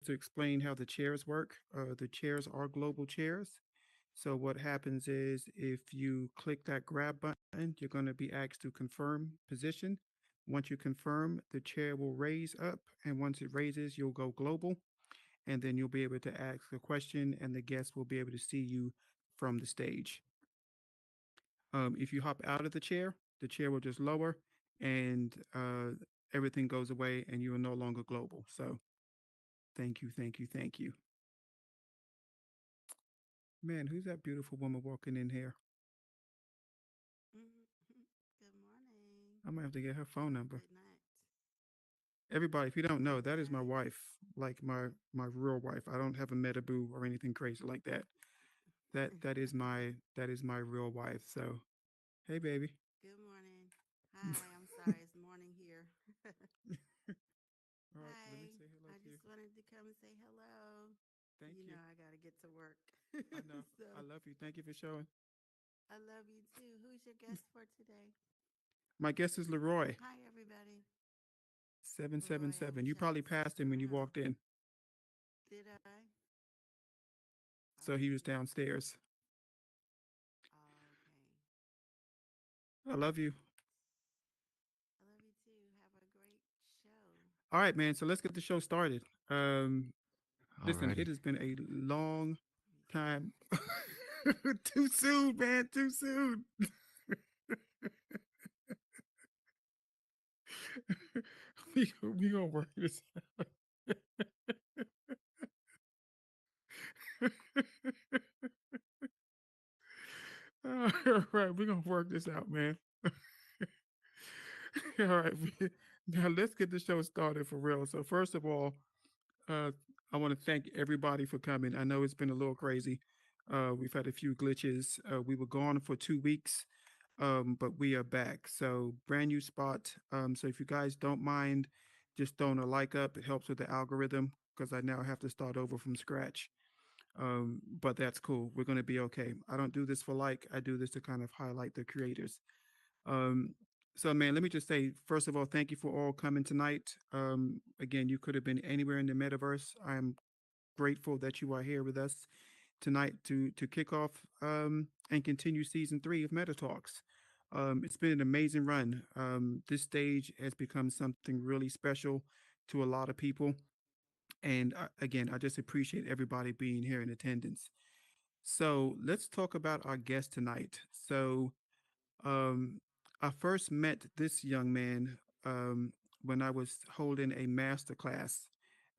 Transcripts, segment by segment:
to explain how the chairs work. The chairs are global chairs. So what happens is if you click that grab button, you're going to be asked to confirm position. Once you confirm, the chair will raise up, and once it raises, you'll go global, and then you'll be able to ask a question, and the guest will be able to see you from the stage. If you hop out of the chair will just lower, and everything goes away, and you are no longer global. So thank you, thank you, thank you. Man, who's that beautiful woman walking in here? Good morning. I'm gonna have to get her phone number. Good night. Everybody, if you don't know, that is my Okay. wife, like my real wife. I don't have a metaboo or anything crazy like that. That is my real wife. So hey, baby. Good morning. Hi, I'm sorry. It's morning here. All right, let me Hi. say hello I to you. just wanted to come and say hello. Thank You you. know, I got to get to work. I know. I So love you. Thank you for showing. I love you too. Who's your guest for today? My guest is Leroy, Hi, everybody. Leroy 777. You probably Chats. passed him when you Wow. walked in, Did I? so he was Okay. downstairs. Okay. I love you. I love you too. Have a great show. All right, man. So let's get the show started. Um, Listen, it Alrighty. has been a long Let me see. time. Too soon, man. Too soon. We gonna work this out. All right, we gonna work this out, man. All right, now let's get the show started for real. So first of all, uh, I want to thank everybody for coming. I know it's been a little crazy. We've had a few glitches. We were gone for 2 weeks, but we are back. So brand new spot. So if you guys don't mind, just throwing a like up. It helps with the algorithm because I now have to start over from scratch. But that's cool. We're gonna be okay. I don't do this for like. I do this to kind of highlight the creators. Um, so man, let me just say first of all, thank you for all coming tonight. Again, you could have been anywhere in the metaverse. I'm grateful that you are here with us tonight to kick off and continue season 3 of Meta Talks. It's been an amazing run. This stage has become something really special to a lot of people, and again, I just appreciate everybody being here in attendance. So let's talk about our guest tonight. So um, I first met this young man when I was holding a master class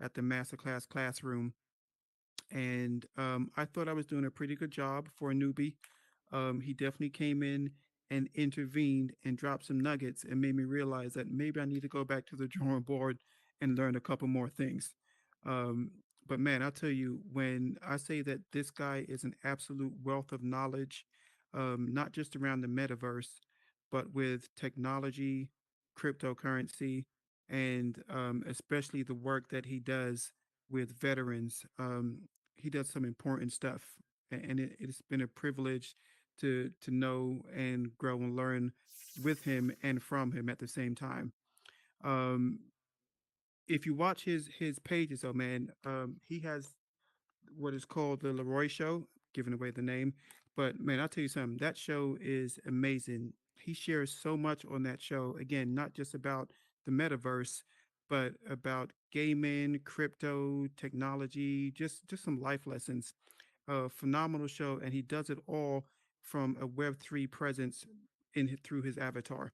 at the masterclass classroom, and I thought I was doing a pretty good job for a newbie. He definitely came in and intervened and dropped some nuggets and made me realize that maybe I need to go back to the drawing board and learn a couple more things. Um, but man, I'll tell you, when I say that this guy is an absolute wealth of knowledge, not just around the metaverse, but with technology, cryptocurrency, and especially the work that he does with veterans. He does some important stuff, and it's been a privilege to know and grow and learn with him and from him at the same time. Um, if you watch his pages, oh man, he has what is called the Leroy Show, giving away the name. But man, I'll tell you something. That show is amazing. He shares so much on that show. Again, not just about the metaverse, but about gaming, crypto, technology, just some life lessons. A phenomenal show, and he does it all from a Web3 presence through his avatar.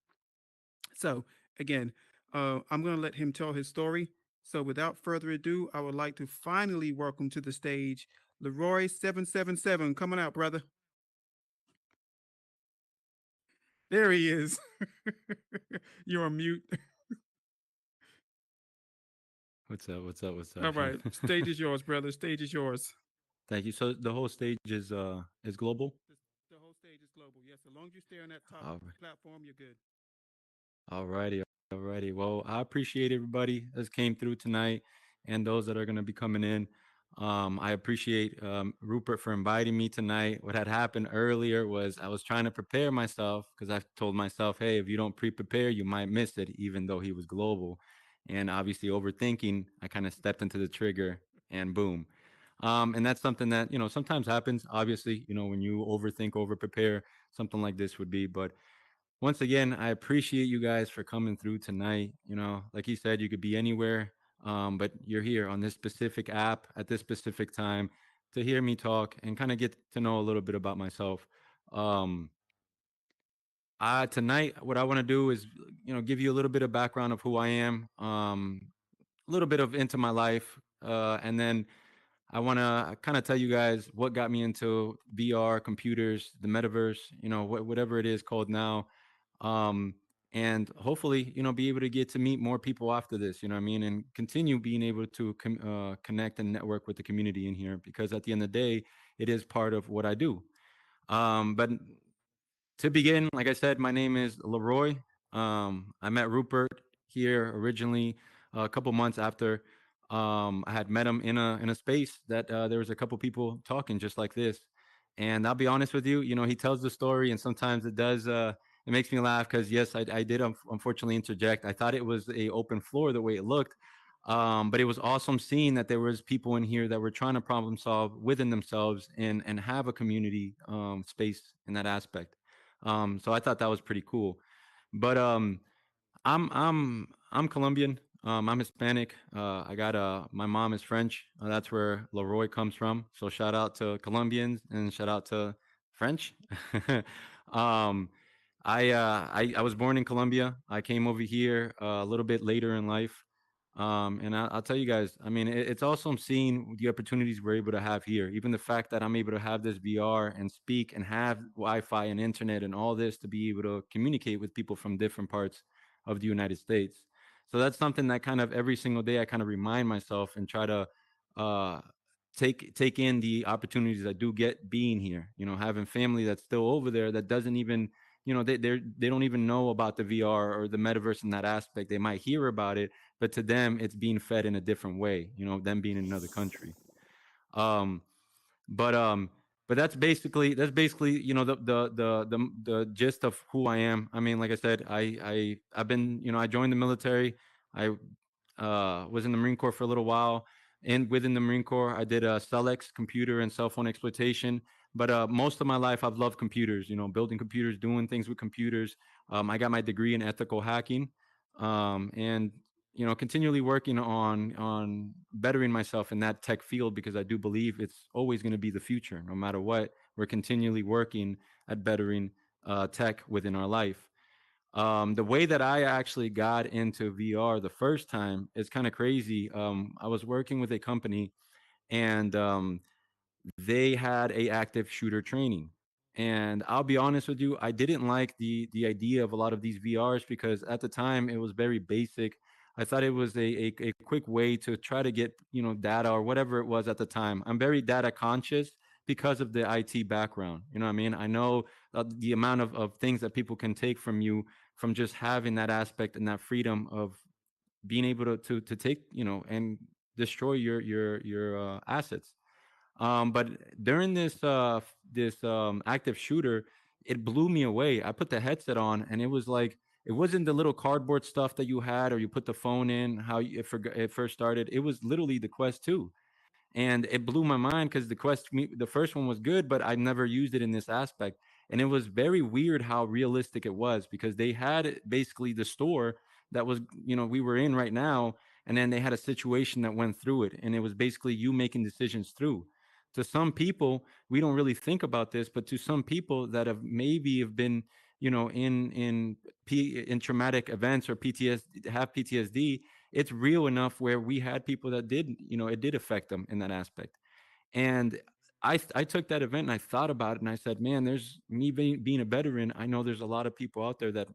So again, I'm going to let him tell his story. So without further ado, I would like to finally welcome to the stage Leroy 777. Coming out, brother. There he is. You're on mute. What's up? What's up? What's All up? right, stage is yours, brother. Stage is yours. Thank you. So the whole stage is global. The whole stage is global. Yes, as long as you stay on that top All right. platform, you're good. Alrighty. Alrighty. Well, I appreciate everybody that came through tonight and those that are going to be coming in. I appreciate Rupert for inviting me tonight. What had happened earlier was I was trying to prepare myself because I told myself, hey, if you don't pre-prepare, you might miss it, even though he was global. And obviously, overthinking, I kind of stepped into the trigger and boom. And that's something that, sometimes happens. Obviously, when you overthink, over prepare, something like this would be. But once again, I appreciate you guys for coming through tonight. Like you said, you could be anywhere, but you're here on this specific app at this specific time to hear me talk and kind of get to know a little bit about myself. Um, Tonight, what I want to do is, give you a little bit of background of who I am, a little bit of into my life, and then I want to kind of tell you guys what got me into VR, computers, the metaverse, whatever it is called now. Um, and hopefully, be able to get to meet more people after this, you know what I mean? And continue being able to connect and network with the community in here because at the end of the day, it is part of what I do. But to begin, like I said, my name is Leroy. I met Rupert here originally a couple months after I had met him in a space that there was a couple people talking just like this. And I'll be honest with you, he tells the story, and sometimes it does. It makes me laugh because yes, I did unfortunately interject. I thought it was a open floor the way it looked, but it was awesome seeing that there was people in here that were trying to problem solve within themselves and have a community space in that aspect. So I thought that was pretty cool. But I'm Colombian. I'm Hispanic. I got my mom is French. That's where Leroy comes from. So shout out to Colombians and shout out to French. um, I was born in Colombia. I came over here a little bit later in life. And I'll tell you guys, I mean, it's awesome seeing the opportunities we're able to have here. Even the fact that I'm able to have this VR and speak and have Wi-Fi and internet and all this to be able to communicate with people from different parts of the United States. So that's something that kind of every single day I kind of remind myself and try to uh, take in the opportunities I do get being here. Having family that's still over there that doesn't even they don't even know about the VR or the metaverse in that aspect. They might hear about it, but to them it's being fed in a different way. Them being in another country. Um, but um, but that's basically the gist of who I am. I mean, like I said, I've been I joined the military. I was in the Marine Corps for a little while. And within the Marine Corps, I did CellX, computer and cell phone exploitation. But most of my life, I've loved computers. Building computers, doing things with computers. I got my degree in ethical hacking, and continually working on bettering myself in that tech field because I do believe it's always going to be the future. No matter what, we're continually working at bettering tech within our life. The way that I actually got into VR the first time is kind of crazy. I was working with a company, and they had a active shooter training. And I'll be honest with you, I didn't like the idea of a lot of these VRs because at the time it was very basic. I thought it was a quick way to try to get data or whatever it was at the time. I'm very data conscious because of the IT background. You know what I mean? I know the amount of things that people can take from you from just having that aspect and that freedom of being able to take and destroy your assets. But during this active shooter, it blew me away. I put the headset on, and it was like it wasn't the little cardboard stuff that you had, or you put the phone in. It first started. It was literally the Quest 2, and it blew my mind because the first one was good, but I never used it in this aspect. And it was very weird how realistic it was because they had basically the store that was we were in right now, and then they had a situation that went through it, and it was basically you making decisions through. To some people, we don't really think about this, but to some people that have been in traumatic events or PTSD, have PTSD, it's real enough where we had people that did, it did affect them in that aspect. And I took that event and I thought about it and I said, man, there's me being a veteran. I know there's a lot of people out there that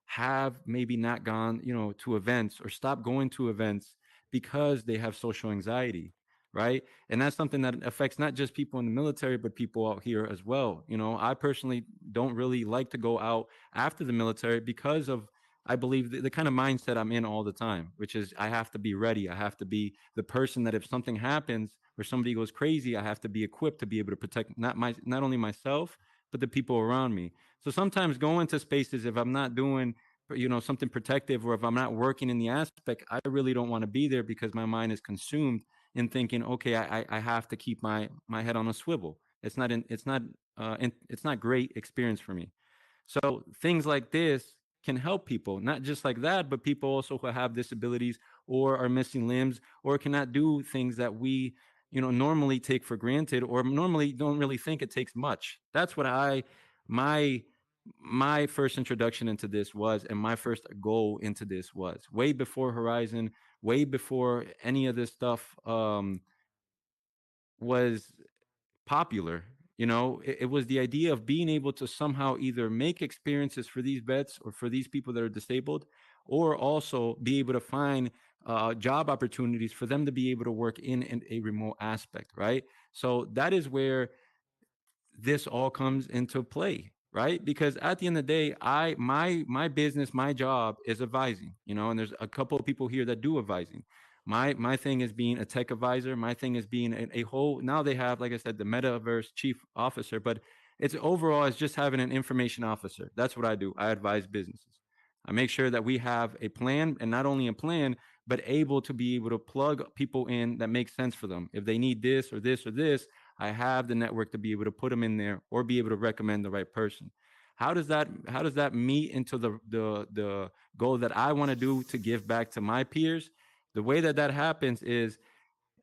have maybe not gone, to events or stopped going to events because they have social anxiety. Right. And that's something that affects not just people in the military, but people out here as well. I personally don't really like to go out after the military because of I believe the kind of mindset I'm in all the time, which is I have to be ready. I have to be the person that if something happens or somebody goes crazy, I have to be equipped to be able to protect not only myself, but the people around me. So sometimes going to spaces, if I'm not doing something protective or if I'm not working in the aspect, I really don't want to be there because my mind is consumed in thinking, okay, I have to keep my head on a swivel. It's not great experience for me. So things like this can help people, not just like that, but people also who have disabilities or are missing limbs or cannot do things that we, normally take for granted or normally don't really think it takes much. That's what my my first introduction into this was, and my first goal into this was way before Horizon, way before any of this stuff was popular. It was the idea of being able to somehow either make experiences for these vets or for these people that are disabled, or also be able to find job opportunities for them to be able to work in a remote aspect, right? So that is where this all comes into play, right? Because at the end of the day, my business, my job is advising, and there's a couple of people here that do advising. My thing is being a tech advisor. My thing is being a whole, now they have, like I said, the metaverse chief officer, but it's overall it's just having an information officer. That's what I do. I advise businesses. I make sure that we have a plan, and not only a plan, but able to be able to plug people in that makes sense for them. If they need this or this or this, I have the network to be able to put them in there or be able to recommend the right person. How does that meet into the goal that I want to do to give back to my peers? The way that that happens is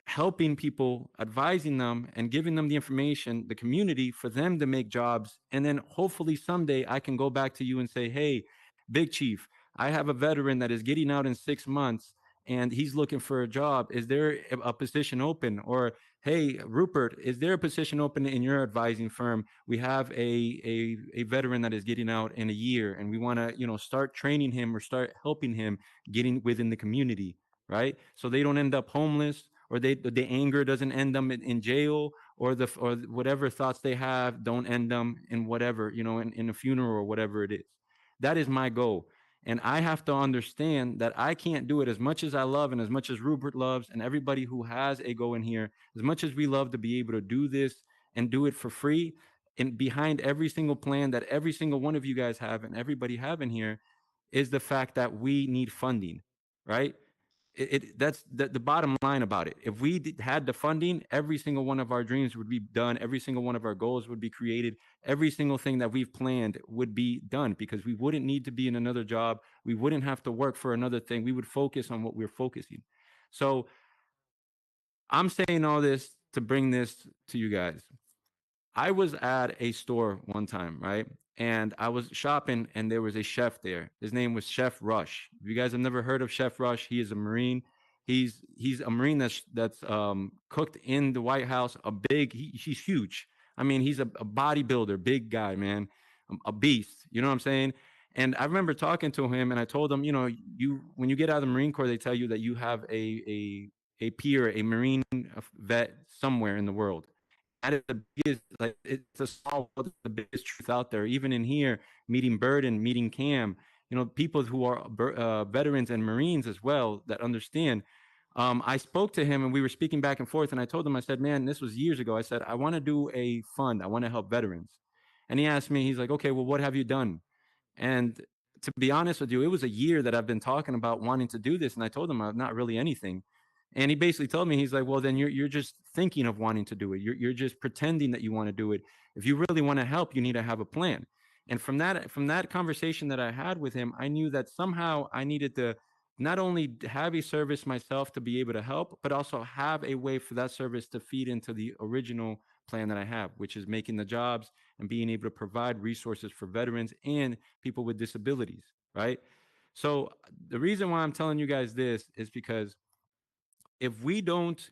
helping people, advising them, and giving them the information, the community for them to make jobs. And then hopefully someday I can go back to you and say, hey, Big Chief, I have a veteran that is getting out in 6 months and he's looking for a job. Is there a position open? Or, hey, Rupert, is there a position open in your advising firm? We have a veteran that is getting out in a year and we want to, start training him or start helping him getting within the community, right? So they don't end up homeless, or the anger doesn't end them in jail, or whatever thoughts they have don't end them in whatever, in a funeral or whatever it is. That is my goal. And I have to understand that I can't do it as much as I love, and as much as Rupert loves, and everybody who has a go in here, as much as we love to be able to do this and do it for free. And behind every single plan that every single one of you guys have and everybody have in here is the fact that we need funding, right? That's the bottom line about it. If we had the funding, every single one of our dreams would be done. Every single one of our goals would be created. Every single thing that we've planned would be done, because we wouldn't need to be in another job. We wouldn't have to work for another thing. We would focus on what we're focusing. So I'm saying all this to bring this to you guys. I was at a store one time, right? And I was shopping, and there was a chef there. His name was Chef Rush. If you guys have never heard of Chef Rush, he is a Marine. He's a Marine that's cooked in the White House. He's huge. I mean, he's a bodybuilder, big guy, man, a beast. You know what I'm saying? And I remember talking to him, and I told him, you when you get out of the Marine Corps, they tell you that you have a peer, a Marine vet somewhere in the world. That is the biggest, like, it's a small world, the biggest truth out there. Even in here, meeting Burden, meeting Cam, people who are veterans and Marines as well that understand. I spoke to him and we were speaking back and forth, and I told him, I said, man, this was years ago. I said, I want to do a fund. I want to help veterans. And he asked me, he's like, okay, well, what have you done? And to be honest with you, it was a year that I've been talking about wanting to do this. And I told him I'm not really anything. And he basically told me, he's like, well, then you're just thinking of wanting to do it. You're just pretending that you want to do it. If you really want to help, you need to have a plan. And from that conversation that I had with him, I knew that somehow I needed to not only have a service myself to be able to help, but also have a way for that service to feed into the original plan that I have, which is making the jobs and being able to provide resources for veterans and people with disabilities, right? So the reason why I'm telling you guys this is because if we don't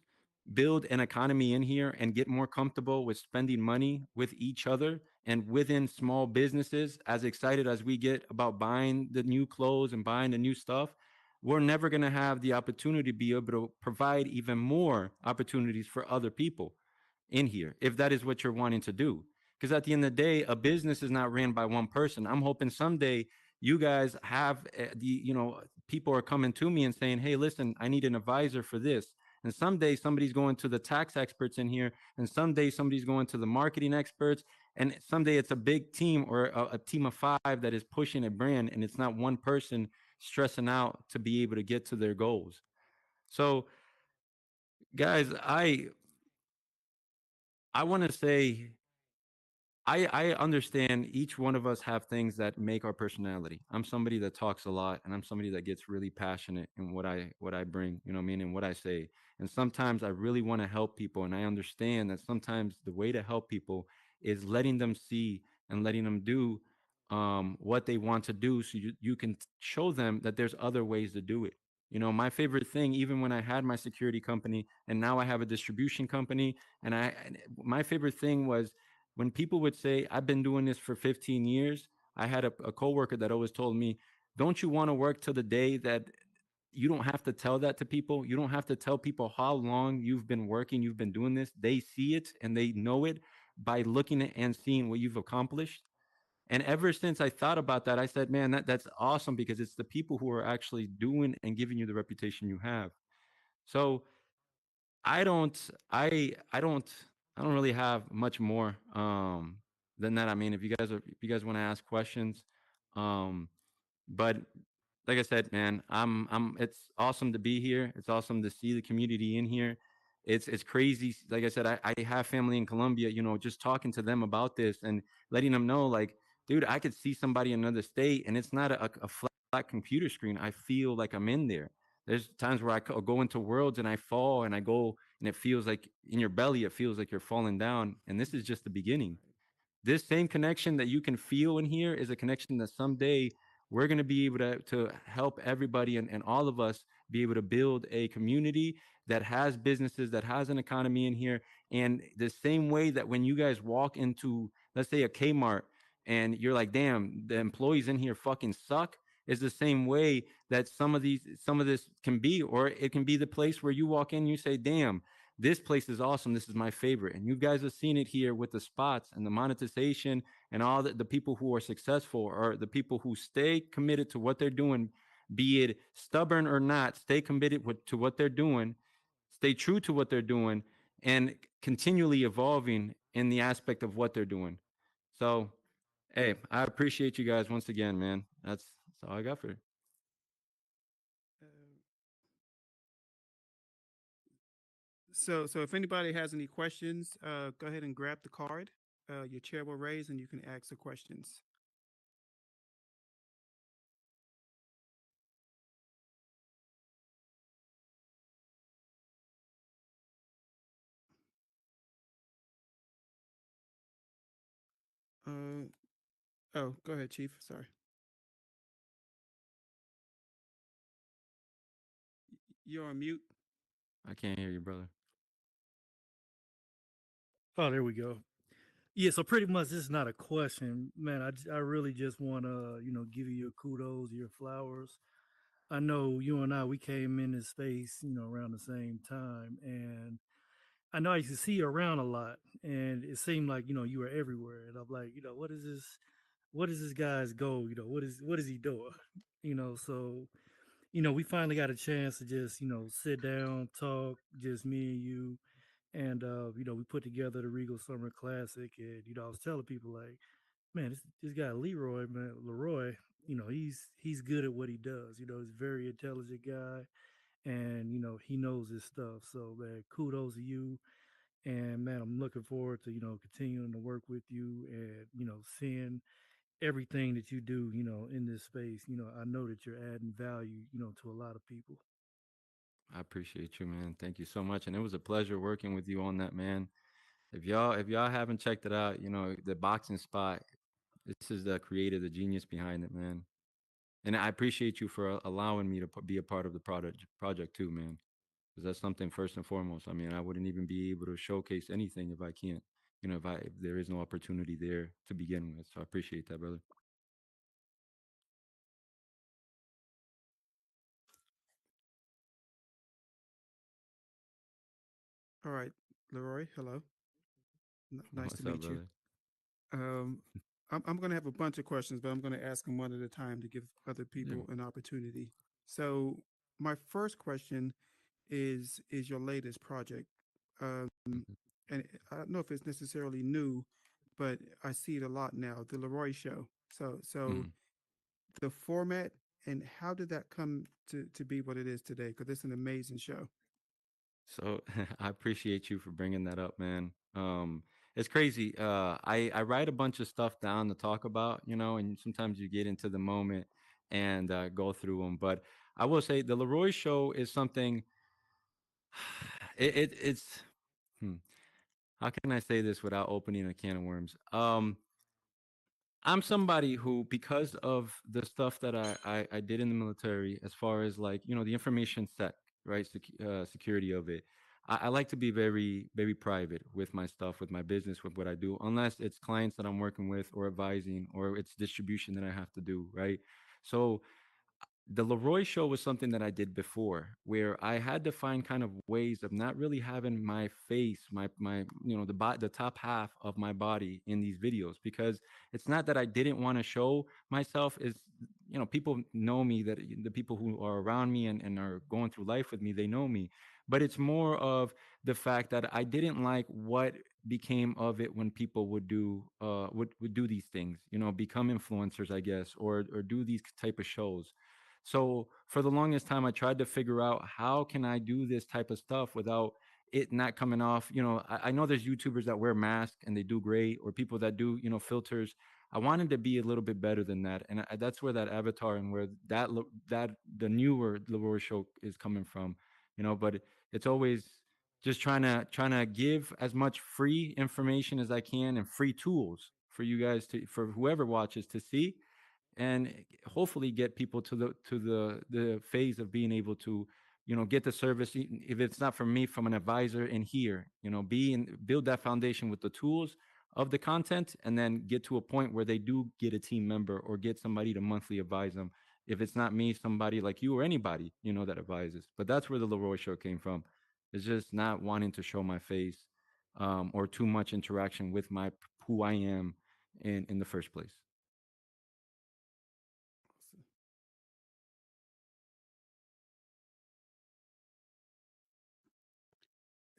build an economy in here and get more comfortable with spending money with each other and within small businesses, as excited as we get about buying the new clothes and buying the new stuff, we're never going to have the opportunity to be able to provide even more opportunities for other people in here, if that is what you're wanting to do. Because at the end of the day, a business is not ran by one person. I'm hoping someday you guys have people are coming to me and saying, hey, listen, I need an advisor for this. And someday somebody's going to the tax experts in here, and someday somebody's going to the marketing experts, and someday it's a big team or a team of 5 that is pushing a brand, and it's not one person stressing out to be able to get to their goals. So guys, I want to say I understand each one of us have things that make our personality. I'm somebody that talks a lot, and I'm somebody that gets really passionate in what I bring, you know what I mean, and what I say. And sometimes I really want to help people, and I understand that sometimes the way to help people is letting them see and letting them do what they want to do, so you can show them that there's other ways to do it. You know, my favorite thing, even when I had my security company and now I have a distribution company, and my favorite thing was when people would say, I've been doing this for 15 years. I had a coworker that always told me, don't you want to work till the day that you don't have to tell that to people? You don't have to tell people how long you've been working, you've been doing this. They see it and they know it by looking at and seeing what you've accomplished. And ever since I thought about that, I said, man, that's awesome, because it's the people who are actually doing and giving you the reputation you have. So I don't I don't I don't really have much more than that. I mean, if you guys want to ask questions, um but like I said, man, I'm it's awesome to be here. It's awesome to see the community in here. It's crazy. Like I said, I have family in Colombia, you know, just talking to them about this and letting them know, like, dude, I could see somebody in another state and it's not a flat computer screen. I feel like I'm in there. There's times where go into worlds and I fall and I go and it feels like in your belly, it feels like you're falling down. And this is just the beginning. This same connection that you can feel in here is a connection that someday we're going to be able to help everybody, and all of us be able to build a community that has businesses, that has an economy in here. And the same way that when you guys walk into, let's say, a Kmart, and you're like, damn, the employees in here fucking suck, is the same way that some of this can be. Or it can be the place where you walk in, you say, damn, this place is awesome. This is my favorite. And you guys have seen it here with the spots and the monetization, and all the people who are successful, or the people who stay committed to what they're doing, be it stubborn or not, stay committed to what they're doing, stay true to what they're doing, and continually evolving in the aspect of what they're doing. So, hey, I appreciate you guys once again, man. That's all I got for you. Uh, so if anybody has any questions, go ahead and grab the card. Your chair will raise and you can ask the questions. Uh, oh, go ahead, Chief. Sorry. You're on mute. I can't hear you, brother. Oh, there we go. Yeah, so pretty much this is not a question, man. I really just want to, give you your kudos, your flowers. I know you and I, we came in this space, around the same time, and I know I used to see you around a lot, and it seemed like, you were everywhere, and I'm like, what is this? What is this guy's goal? What is he doing? So we finally got a chance to just, sit down, talk, just me and you, and we put together the Regal Summer Classic, and I was telling people like, man, this guy Leroy, man, Leroy, he's good at what he does. He's a very intelligent guy, and he knows his stuff. So man, kudos to you, and man, I'm looking forward to continuing to work with you, and seeing everything that you do, in this space. I know that you're adding value, to a lot of people. I appreciate you, man. Thank you so much. And it was a pleasure working with you on that, man. If y'all haven't checked it out, you know, the boxing spot, this is the creator, the genius behind it, man. And I appreciate you for allowing me to be a part of the project too, man. Because that's something first and foremost. I mean, I wouldn't even be able to showcase anything if I can't, you know, if there is no opportunity there to begin with. So I appreciate that, brother. All right, Leroy. Hello. Nice to What's up, meet you. brother? Um, I'm going to have a bunch of questions, but I'm going to ask them one at a time to give other Yeah. people an opportunity. So, my first question is your latest project, um, Mhm. and I don't know if it's necessarily new, but I see it a lot now. The Leroy Show. So Mhm. the format and how did that come to be what it is today? Because it's an amazing show. So I appreciate you for bringing that up, man. It's crazy. I write a bunch of stuff down to talk about, and sometimes you get into the moment and go through them. But I will say the Leroy Show is something. It's hmm, how can I say this without opening a can of worms? I'm somebody who, because of the stuff that I did in the military, as far as like, the information set, right? Security of it. I like to be very, very private with my stuff, with my business, with what I do, unless it's clients that I'm working with or advising or it's distribution that I have to do, right? So the Leroy show was something that I did before, where I had to find kind of ways of not really having my face, my the top half of my body in these videos, because it's not that I didn't want to show myself. Is people know me, that the people who are around me and are going through life with me, they know me, but it's more of the fact that I didn't like what became of it when people would do these things, become influencers, I guess, or do these type of shows. So for the longest time, I tried to figure out how can I do this type of stuff without it not coming off. I know there's YouTubers that wear masks and they do great, or people that do, filters. I wanted to be a little bit better than that, and that's where that avatar and where that the newer Leroy show is coming from. But it's always just trying to give as much free information as I can and free tools for you guys for whoever watches to see, and hopefully get people to the phase of being able to get the service, if it's not from me, from an advisor in here, build that foundation with the tools of the content, and then get to a point where they do get a team member or get somebody to monthly advise them. If it's not me, somebody like you or anybody that advises. But that's where the Leroy show came from. It's just not wanting to show my face, or too much interaction with my who I am in the first place.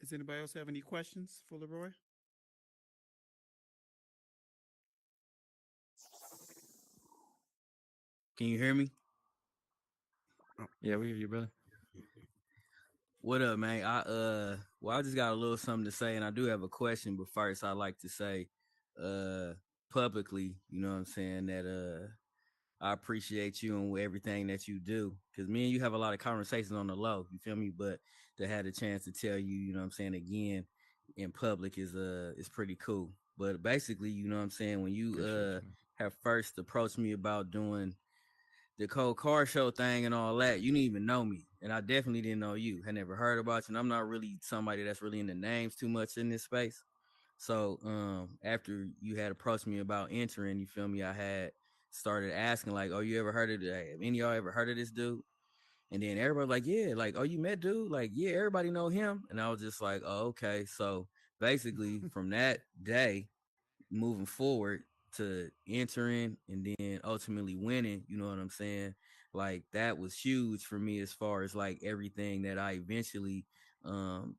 Does anybody else have any questions for Leroy? Can you hear me? Yeah, we hear you, brother. What up, man? I just got a little something to say, and I do have a question. But first, I like to say, uh, publicly, you know what I'm saying, that I appreciate you and everything that you do, because me and you have a lot of conversations on the low. You feel me? But to have the chance to tell you, you know what I'm saying, again in public is pretty cool. But basically, you know what I'm saying, when you Appreciate you, man. have first approached me about doing the cold car show thing and all that, you didn't even know me. And I definitely didn't know you. Had never heard about you. And I'm not really somebody that's really into names too much in this space. So after you had approached me about entering, you feel me, I had started asking, like, oh, you ever heard of that? Have any of y'all ever heard of this dude? And then everybody like, yeah, like, oh, you met dude? Like, yeah, everybody know him. And I was just like, oh, okay. So basically from that day, moving forward to entering and then ultimately winning, you know what I'm saying? Like that was huge for me as far as like everything that I eventually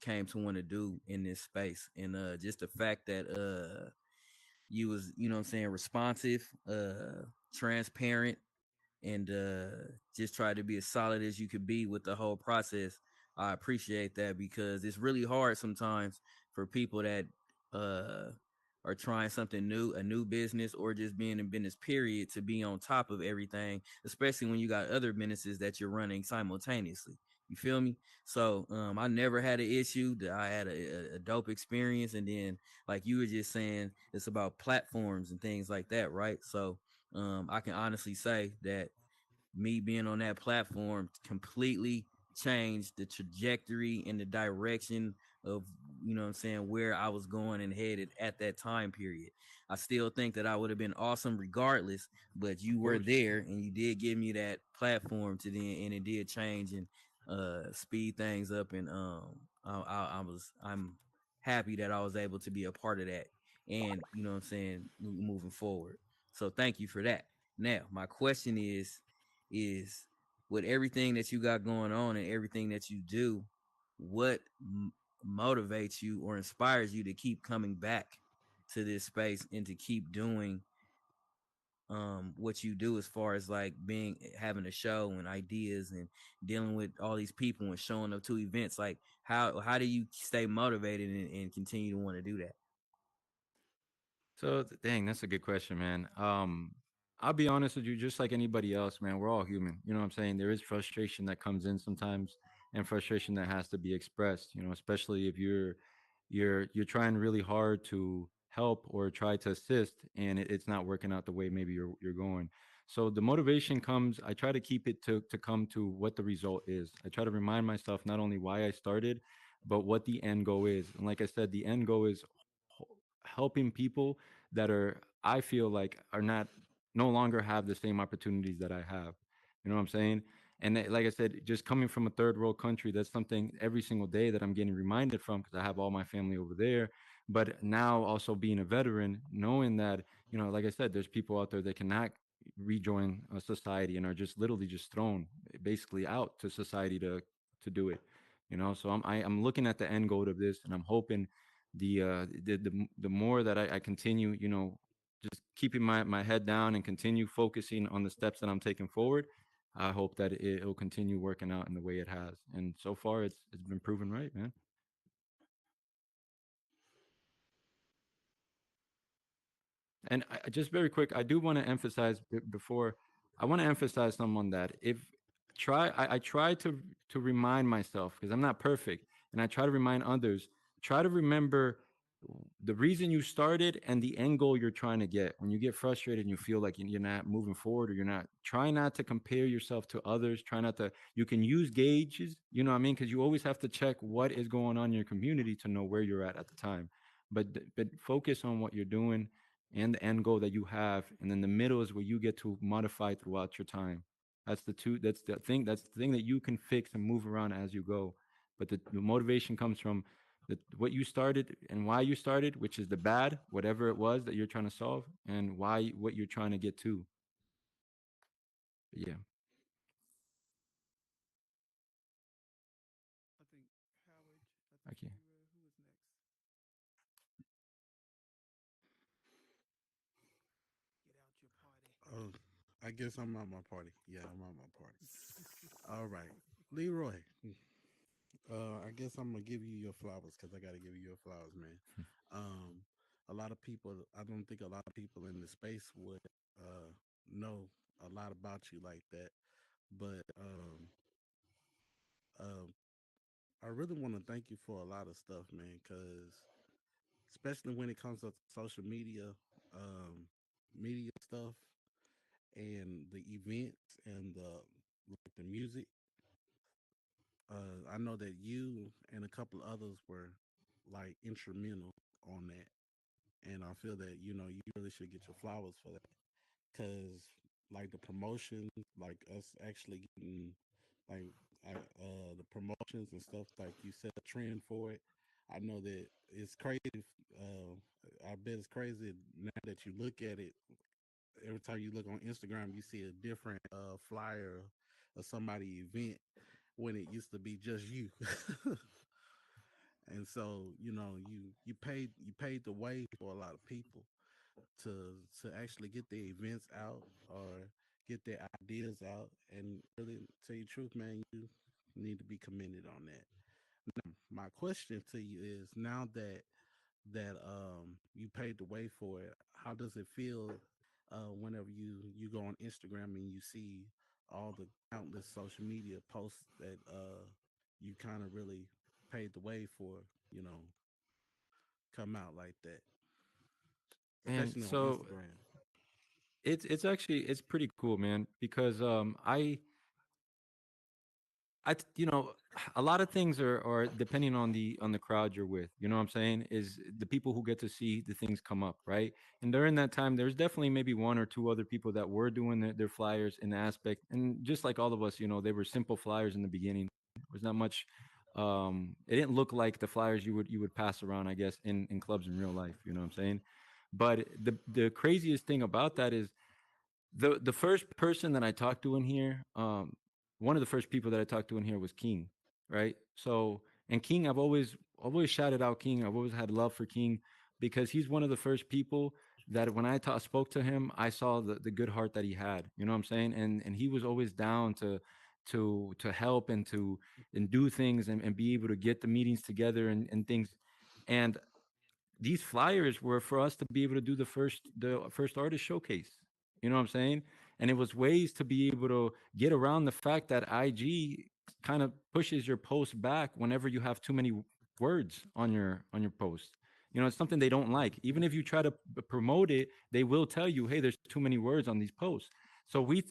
came to want to do in this space. And just the fact that you was, you know what I'm saying, responsive, transparent, and just try to be as solid as you could be with the whole process. I appreciate that because it's really hard sometimes for people that uh, are trying something new, a new business, or just being in business, period, to be on top of everything, especially when you got other businesses that you're running simultaneously. You feel me? So I never had an issue. I had a dope experience. And then, like you were just saying, it's about platforms and things like that, right? So I can honestly say that me being on that platform completely changed the trajectory and the direction of, you know what I'm saying, where I was going and headed at that time period. I still think that I would have been awesome regardless, but you Of were course. there and you did give me that platform to then, and it did change and speed things up. And I'm happy that I was able to be a part of that, and you know what I'm saying, moving forward. So thank you for that. Now my question is with everything that you got going on and everything that you do, what motivates you or inspires you to keep coming back to this space and to keep doing what you do as far as like being having a show and ideas and dealing with all these people and showing up to events. Like how do you stay motivated and continue to want to do that? So, dang, that's a good question, man. I'll be honest with you, just like anybody else, man. We're all human. You know what I'm saying? There is frustration that comes in sometimes, and frustration that has to be expressed. You know, especially if you're trying really hard to help or try to assist, and it's not working out the way maybe you're going. So the motivation comes. I try to keep it to come to what the result is. I try to remind myself not only why I started, but what the end goal is. And like I said, the end goal is helping people that are I feel like are not no longer have the same opportunities that I have. You know what I'm saying? And like I said, just coming from a third world country, that's something every single day that I'm getting reminded from because I have all my family over there. But now also being a veteran, knowing that, like I said, there's people out there that cannot rejoin a society and are just literally just thrown basically out to society to do it. So I'm looking at the end goal of this, and I'm hoping the more that I continue, just keeping my head down and continue focusing on the steps that I'm taking forward, I hope that it'll continue working out in the way it has. And so far, it's been proven right, man. And just very quick, I do want to emphasize before I want to emphasize someone that if I try to remind myself because I'm not perfect, and I try to remind others, try to remember the reason you started and the end goal you're trying to get. When you get frustrated and you feel like you're not moving forward or you're not, try not to compare yourself to others. Try not to. You can use gauges, you know what I mean, because you always have to check what is going on in your community to know where you're at the time. But focus on what you're doing and the end goal that you have, and then the middle is where you get to modify throughout your time. That's the thing that you can fix and move around as you go. But the motivation comes from what you started and why you started, which is the bad, whatever it was that you're trying to solve, and why what you're trying to get to. But yeah. I think Howard. I think Okay. who was next? Get out your party. Oh, I guess I'm at my party. Yeah, I'm at my party. All right, Leroy. I guess I'm gonna give you your flowers because I gotta give you your flowers, man. Um, a lot of people. I don't think a lot of people in the space would know a lot about you like that. But um, I really want to thank you for a lot of stuff, man. Because especially when it comes to social media, media stuff, and the events and the music. I know that you and a couple others were like instrumental on that, and I feel that you really should get your flowers for that because like the promotion, like us actually getting like the promotions and stuff, like you set a trend for it. I know that it's crazy. I bet it's crazy now that you look at it. Every time you look on Instagram, you see a different flyer of somebody event when it used to be just you. And so you paid the way for a lot of people to actually get their events out or get their ideas out. And really, tell you the truth, man, you need to be commended on that. My question to you is, now that you paid the way for it, how does it feel whenever you go on Instagram and you see all the countless social media posts that you kind of really paid the way for, you know, come out like that, And especially on so Instagram? it's actually it's pretty cool, man, because you know, a lot of things are depending on the crowd you're with. You know what I'm saying? Is the people who get to see the things come up, right? And during that time, there's definitely maybe one or two other people that were doing their flyers in the aspect, and just like all of us, they were simple flyers in the beginning. There's not much. It didn't look like the flyers you would pass around, I guess, in clubs in real life. You know what I'm saying? But the craziest thing about that is the first person that I talked to in here, one of the first people that I talked to in here was King, right? So, and King, I've always shouted out King. I've always had love for King because he's one of the first people that when spoke to him, I saw the good heart that he had. You know what I'm saying? And he was always down to help and to and do things and be able to get the meetings together and things. And these flyers were for us to be able to do the first artist showcase. You know what I'm saying? And it was ways to be able to get around the fact that IG kind of pushes your post back whenever you have too many words on your post. You know, it's something they don't like. Even if you try to promote it, they will tell you, "Hey, there's too many words on these posts." So we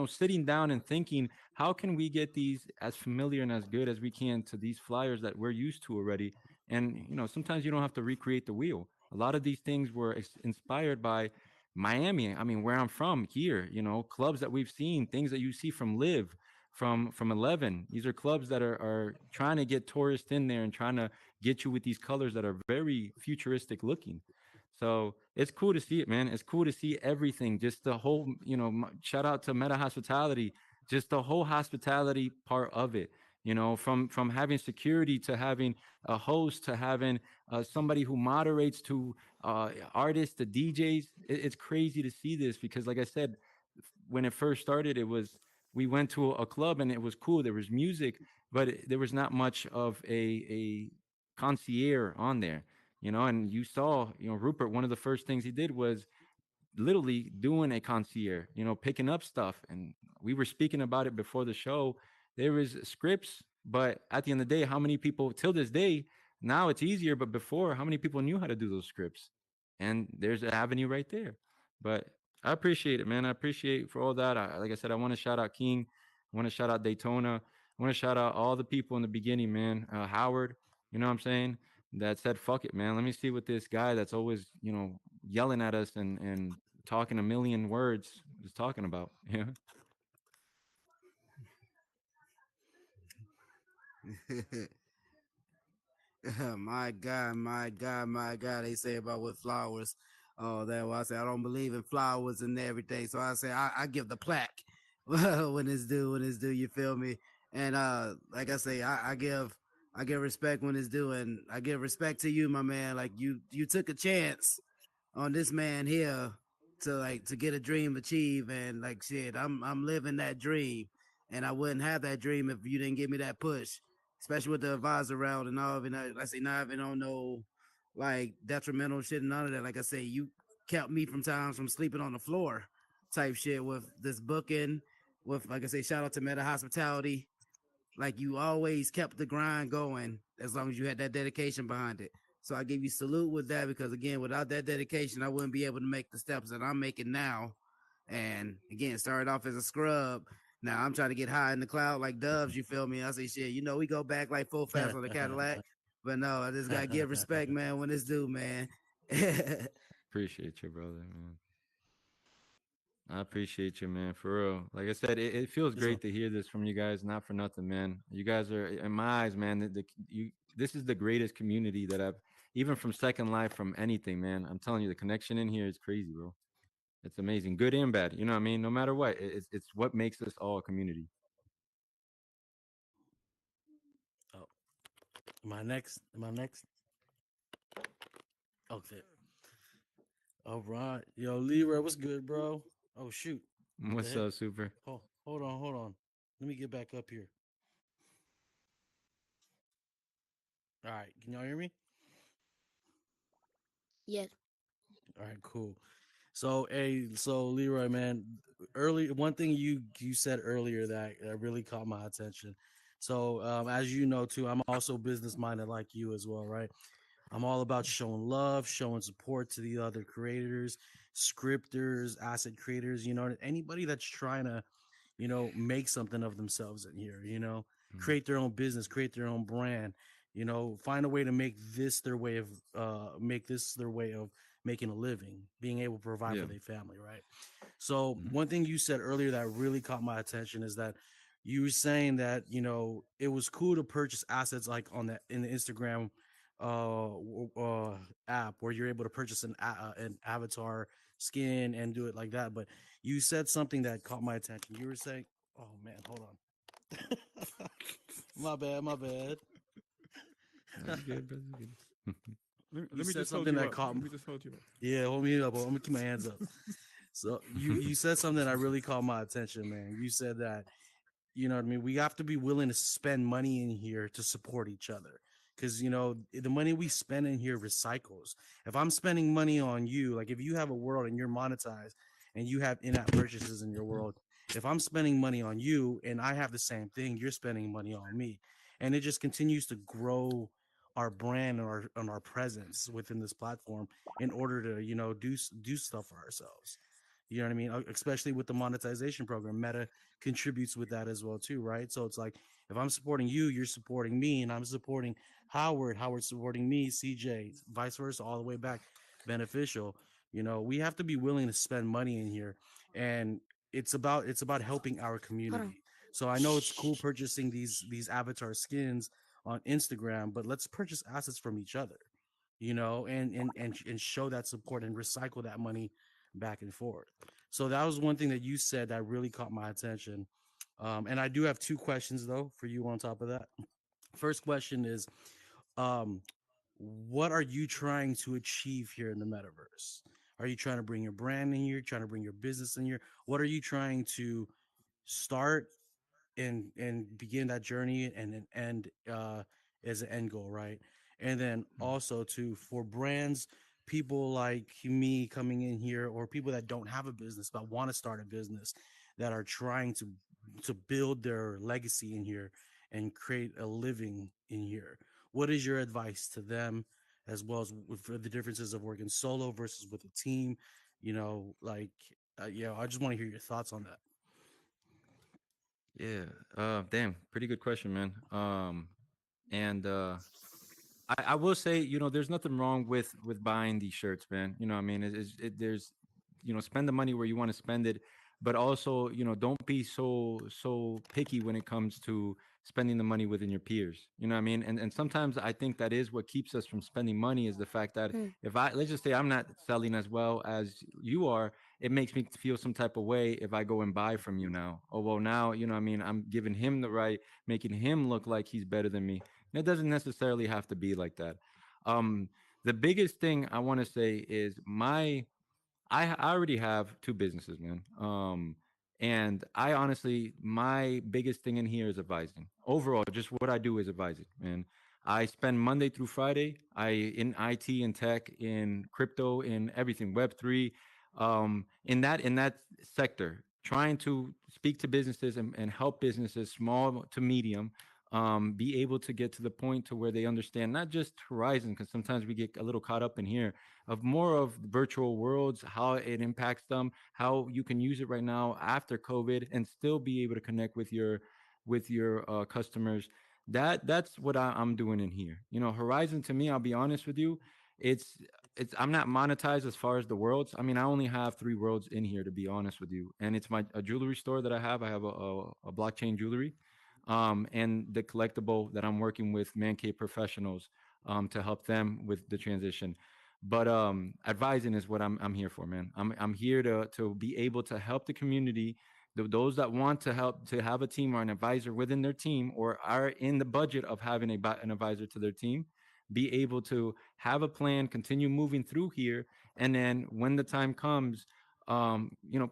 sitting down and thinking, how can we get these as familiar and as good as we can to these flyers that we're used to already? And sometimes you don't have to recreate the wheel. A lot of these things were inspired by Miami. I mean, where I'm from here, clubs that we've seen, things that you see from Live, from 11. These are clubs that are trying to get tourists in there and trying to get you with these colors that are very futuristic looking. So it's cool to see it, man. It's cool to see everything. Just the whole, shout out to Meta Hospitality, just the whole hospitality part of it. From having security to having a host to having somebody who moderates to artists to DJs. It's crazy to see this because, like I said, when it first started, it was we went to a club and it was cool. There was music, but there was not much of a concierge on there. And you saw, Rupert. One of the first things he did was literally doing a concierge, picking up stuff. And we were speaking about it before the show. There was scripts, but at the end of the day, how many people till this day, now it's easier, but before, how many people knew how to do those scripts? And there's an avenue right there. But I appreciate it, man. I appreciate for all that. Like I said, I want to shout out King. I want to shout out Daytona. I want to shout out all the people in the beginning, man. Howard, you know what I'm saying? That said, fuck it, man. Let me see what this guy that's always, yelling at us and talking a million words is talking about. Yeah. My God, my God, my God. They say about with flowers. Oh, that why I say I don't believe in flowers and everything. So I say I give the plaque when it's due, when it's due. You feel me? And like I say, I give respect when it's due, and I give respect to you, my man. Like you took a chance on this man here to get a dream achieved, and like shit, I'm living that dream, and I wouldn't have that dream if you didn't give me that push, especially with the advisor route and all of it. I say not even on no like detrimental shit and none of that. Like I say, you kept me from times from sleeping on the floor type shit with this booking, with like I say, shout out to Meta Hospitality. Like you always kept the grind going as long as you had that dedication behind it. So I give you salute with that because again, without that dedication, I wouldn't be able to make the steps that I'm making now. And again, started off as a scrub. Now I'm trying to get high in the cloud like doves. You feel me? I say shit. We go back like full fast on the Cadillac. But no, I just gotta give respect, man, when it's due, man. Appreciate you, brother, man. I appreciate you, man, for real. Like I said, it feels Yes, sir. great to hear this from you guys. Not for nothing, man. You guys are, in my eyes, man. This is the greatest community that I've, even from Second Life, from anything, man. I'm telling you, the connection in here is crazy, bro. It's amazing, good and bad. You know what I mean? No matter what, it's what makes us all a community. Oh, am I next? Am I next? Okay. All right. Yo, Leroy, what's good, bro? Oh shoot. What the What's heck? up, Super? Oh, hold on. Let me get back up here. All right. Can y'all hear me? Yes. All right, cool. So Leroy, man, early one thing you said earlier that really caught my attention. So as you know too, I'm also business minded like you as well, right? I'm all about showing love, showing support to the other creators, scripters, asset creators, anybody that's trying to, make something of themselves in here, Mm. create their own business, create their own brand, find a way to make this their way of making a living, being able to provide Yeah. for their family, right? So Mhm. one thing you said earlier that really caught my attention is that you were saying that it was cool to purchase assets like on the in the Instagram app where you're able to purchase an avatar skin and do it like that. But you said something that caught my attention. You were saying, "Oh man, hold on, my bad, my bad." No, you good, brother. You good. You let me said just hold something you that up. caught Let me. me just hold you up. Yeah, hold me up. I'm gonna keep my hands up. So you said something that really caught my attention, man. You said that, you know what I mean, we have to be willing to spend money in here to support each other, because you know the money we spend in here recycles. If I'm spending money on you, like if you have a world and you're monetized and you have in-app purchases in your world, if I'm spending money on you and I have the same thing, you're spending money on me, and it just continues to grow our brand and our presence within this platform in order to, you know, do stuff for ourselves. You know what I mean? Especially with the monetization program, Meta contributes with that as well too, right? So it's like if I'm supporting you, you're supporting me, and I'm supporting Howard supporting me, CJ, vice versa, all the way back, beneficial. You know, we have to be willing to spend money in here, and it's about helping our community. So I know it's cool purchasing these avatar skins on Instagram, but let's purchase assets from each other, you know, and show that support and recycle that money back and forth. So that was one thing that you said that really caught my attention. And I do have two questions though for you on top of that. First question is, um, what are you trying to achieve here in the metaverse? Are you trying to bring your brand in here? Trying to bring your business in here? What are you trying to start and begin that journey and end as an end goal, right? And then also to for brands, people like me coming in here, or people that don't have a business but want to start a business, that are trying to build their legacy in here and create a living in here. What is your advice to them, as well as for the differences of working solo versus with a team? You know, like, I just want to hear your thoughts on that. Yeah. Damn. Pretty good question, man. And I will say, there's nothing wrong with buying these shirts, man. I mean, there's, spend the money where you want to spend it, but also, don't be so picky when it comes to spending the money within your peers. You know what I mean? And sometimes I think that is what keeps us from spending money, is the fact that if let's just say I'm not selling as well as you are, it makes me feel some type of way if I go and buy from you now. Oh, well, now, what I mean, I'm giving him the right, making him look like he's better than me. And it doesn't necessarily have to be like that. Um, the biggest thing I want to say is I already have two businesses, man. And I honestly, my biggest thing in here is advising. Overall, just what I do is advising, man. I spend Monday through Friday. I in IT and tech, in crypto, in everything, Web3, in that sector, trying to speak to businesses and help businesses, small to medium, be able to get to the point to where they understand not just Horizon, because sometimes we get a little caught up in here, of more of virtual worlds, how it impacts them, how you can use it right now after COVID and still be able to connect with your customers. That's what I'm doing in here. Horizon, to me, I'll be honest with you, it's I'm not monetized as far as the worlds. I mean, I only have 3 worlds in here, to be honest with you, and it's my a jewelry store that I have. I have a blockchain jewelry, and the collectible that I'm working with Man Cave Professionals, to help them with the transition. But advising is what I'm here for, man. I'm here to be able to help the community, those that want to help, to have a team or an advisor within their team, or are in the budget of having an advisor to their team, be able to have a plan, continue moving through here, and then when the time comes, um, you know,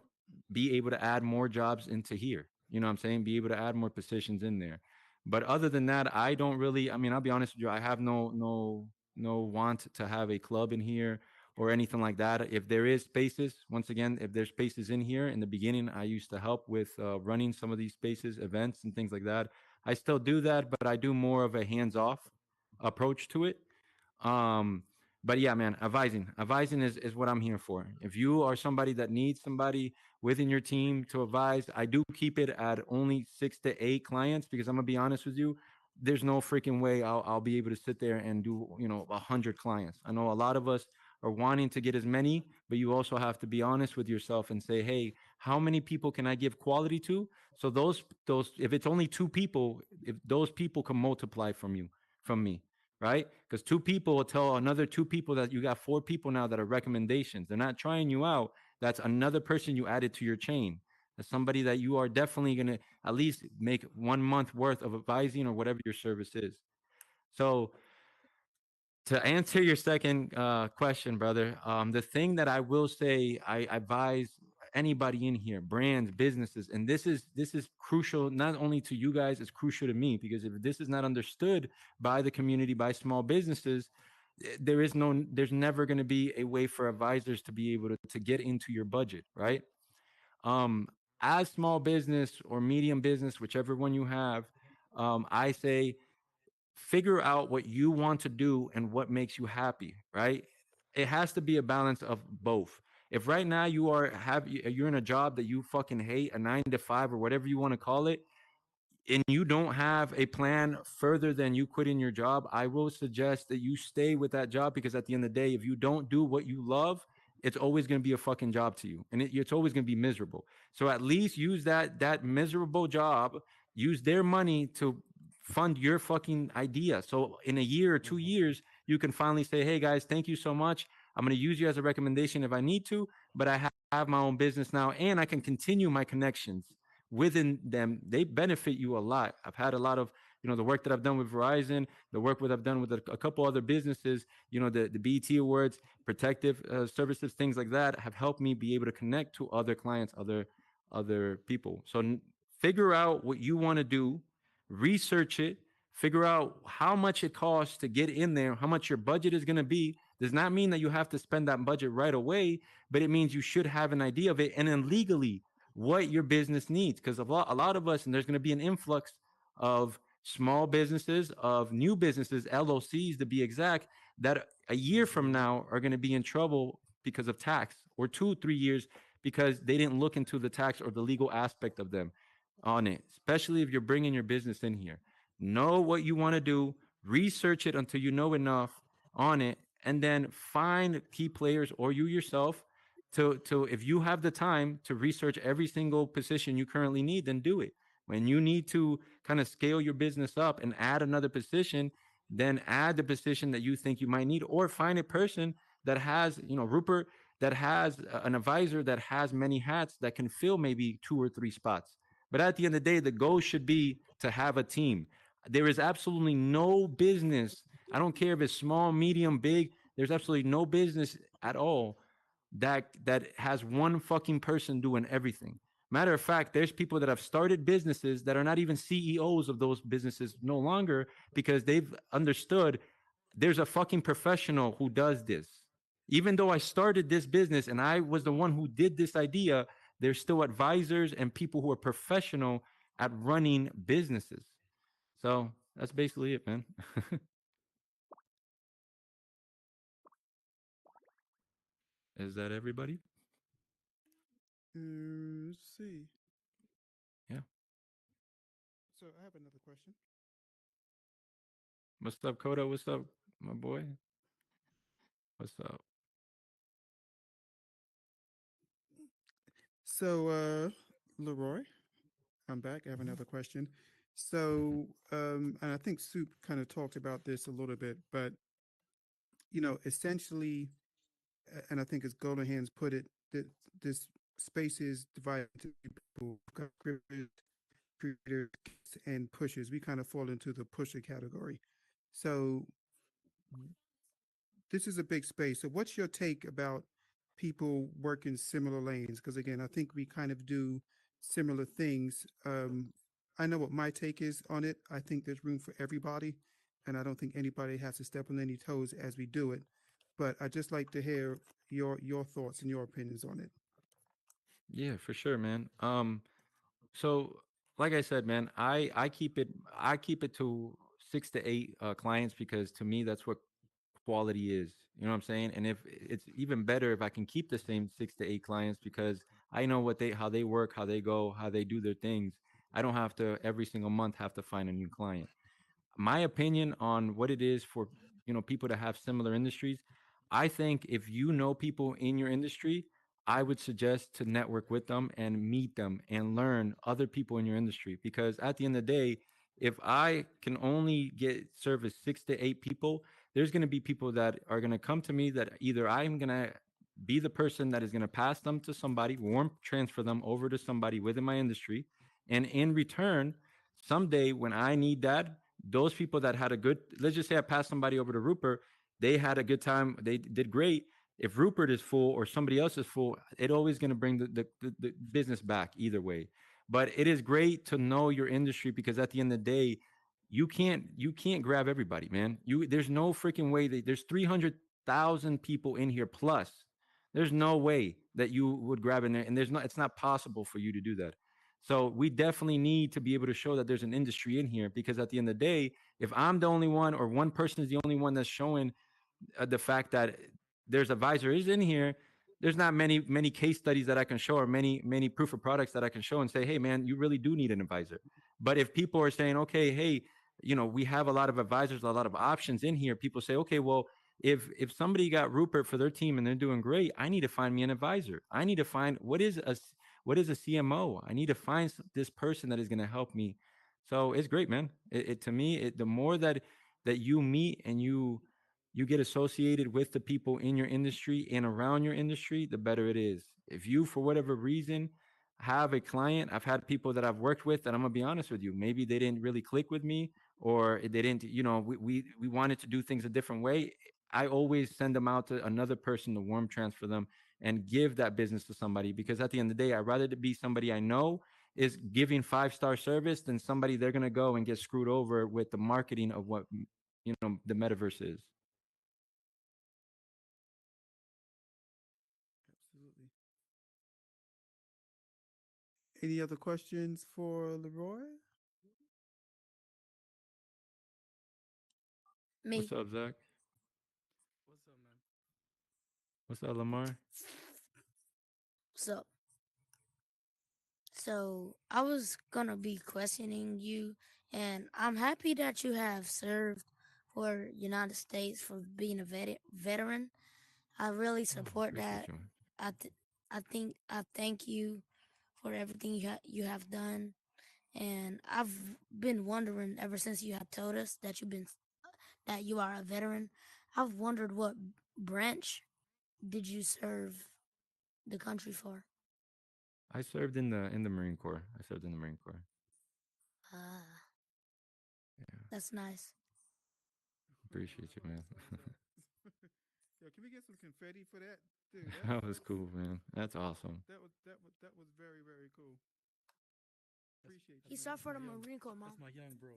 be able to add more jobs into here. You know what I'm saying? Be able to add more positions in there. But other than that, I don't really. I mean, I'll be honest with you. I have no want to have a club in here or anything like that. If there is spaces, once again, if there's spaces in here, in the beginning, I used to help with running some of these spaces, events, and things like that. I still do that, but I do more of a hands-off approach to it. Um, but yeah, man, advising is what I'm here for. If you are somebody that needs somebody within your team to advise, I do keep it at only 6 to 8 clients, because I'm gonna be honest with you, there's no freaking way I'll be able to sit there and do 100 clients. I know a lot of us are wanting to get as many, but you also have to be honest with yourself and say, hey, how many people can I give quality to? So those if it's only 2 people, if those people can multiply from me, right? Because 2 people will tell another 2 people that you got 4 people now that are recommendations. They're not trying you out. That's another person you added to your chain. That's somebody that you are definitely going to at least make 1 month worth of advising or whatever your service is. So To answer your second question, brother, the thing that I will say, I advise anybody in here, brands, businesses, and this is crucial not only to you guys, it's crucial to me because if this is not understood by the community, by small businesses, there's never going to be a way for advisors to be able to get into your budget, right? Um, as small business or medium business, whichever one you have, I say figure out what you want to do and what makes you happy, right? It has to be a balance of both. If right now you're in a job that you fucking hate, a 9 to 5 or whatever you want to call it, and you don't have a plan further than you quitting your job, I will suggest that you stay with that job because at the end of the day, if you don't do what you love, it's always going to be a fucking job to you, and it's always going to be miserable. So at least use that miserable job, use their money to fund your fucking idea. So in a year or 2 years, you can finally say, "Hey guys, thank you so much. I'm going to use you as a recommendation if I need to, but I have my own business now, and I can continue my connections." Within them, they benefit you a lot. I've had a lot of, the work that I've done with Verizon, the work that I've done with a couple other businesses, the BET Awards, protective services, things like that have helped me be able to connect to other clients, other people. So figure out what you want to do, research it, figure out how much it costs to get in there, how much your budget is going to be. Does not mean that you have to spend that budget right away, but it means you should have an idea of it. And then legally, what your business needs, because a lot of us, and there's going to be an influx of small businesses, of new businesses, LOCs to be exact, that a year from now are going to be in trouble because of tax, or 2 3 years because they didn't look into the tax or the legal aspect of them on it, especially if you're bringing your business in here. Know what you want to do, research it until you know enough on it, and then find key players or you yourself to if you have the time to research every single position you currently need, then do it. When you need to kind of scale your business up and add another position, then add the position that you think you might need, or find a person that has, Rupert, that has an advisor that has many hats that can fill maybe 2 or 3 spots. But at the end of the day, the goal should be to have a team. There is absolutely no business, I don't care if it's small, medium, big, there's absolutely no business at all that has one fucking person doing everything. Matter of fact, there's people that have started businesses that are not even CEOs of those businesses no longer because they've understood there's a fucking professional who does this. Even though I started this business and I was the one who did this idea, there's still advisors and people who are professional at running businesses. So that's basically it, man. Is that everybody? Let's see. Yeah. So I have another question. What's up, Koda? What's up, my boy? What's up? So, Leroy, I'm back. I have another question. Mhm. So, and I think Soup kind of talked about this a little bit, but essentially, and I think as Golden Hands put it, that this space is divided into people, creators, creators, and pushers. We kind of fall into the pusher category. So, this is a big space. So, what's your take about people working similar lanes? Because again, I think we kind of do similar things. I know what my take is on it. I think there's room for everybody, and I don't think anybody has to step on any toes as we do it. But I just like to hear your thoughts and your opinions on it. Yeah, for sure, man. So like I said, man, I keep it to 6 to 8 clients because to me that's what quality is. You know what I'm saying? And if it's even better if I can keep the same 6 to 8 clients because I know how they work, how they go, how they do their things. I don't have to every single month have to find a new client. My opinion on what it is for people to have similar industries, I think if you know people in your industry, I would suggest to network with them and meet them and learn other people in your industry, because at the end of the day, if I can only get service 6 to 8 people, there's going to be people that are going to come to me that either I'm going to be the person that is going to pass them to somebody, warm transfer them over to somebody within my industry, and in return, someday when I need that, those people that had a good, let's just say I passed somebody over to Rupert, they had a good time, they did great. If Rupert is full or somebody else is full, it always going to bring the business back either way. But it is great to know your industry, because at the end of the day, you can't grab everybody, man. There's no freaking way that there's 300,000 people in here plus. There's no way that you would grab in there, and there's not. It's not possible for you to do that. So we definitely need to be able to show that there's an industry in here, because at the end of the day, if I'm the only one or one person is the only one that's showing the fact that there's advisor is in here, there's not many case studies that I can show, or many proof of products that I can show and say, hey man, you really do need an advisor. But if people are saying, okay, hey, we have a lot of advisors, a lot of options in here, people say, okay, well, if somebody got Rupert for their team and they're doing great, I need to find me an advisor. I need to find what is a CMO. I need to find this person that is going to help me. So it's great, man. To me, the more that you meet and you get associated with the people in your industry and around your industry, the better it is. If you, for whatever reason, have a client, I've had people that I've worked with that, I'm gonna be honest with you, maybe they didn't really click with me, or they didn't, we wanted to do things a different way. I always send them out to another person to warm transfer them and give that business to somebody, because at the end of the day, I'd rather to be somebody I know is giving 5-star service than somebody they're gonna go and get screwed over with the marketing of what the metaverse is. Absolutely. Any other questions for Leroy? What's Me. up, Zach? What's up, man? What's up, Lamar? So, so I was gonna be questioning you, and I'm happy that you have served for United States for being a veteran. I really Oh, support appreciate that. you, man. I thank you for everything you have done, and I've been wondering ever since you have told us that that you are a veteran. I've wondered what branch did you serve the country for? I served in the Marine Corps. I served in the Marine Corps. Ah, Yeah, that's nice. appreciate you, man. Yo, can we get some confetti for that, dude? That was cool, man. That's awesome. That was very very cool. That's, Appreciate He you, that's man. served my for the young, Marine Corps, that's mom. my young bro.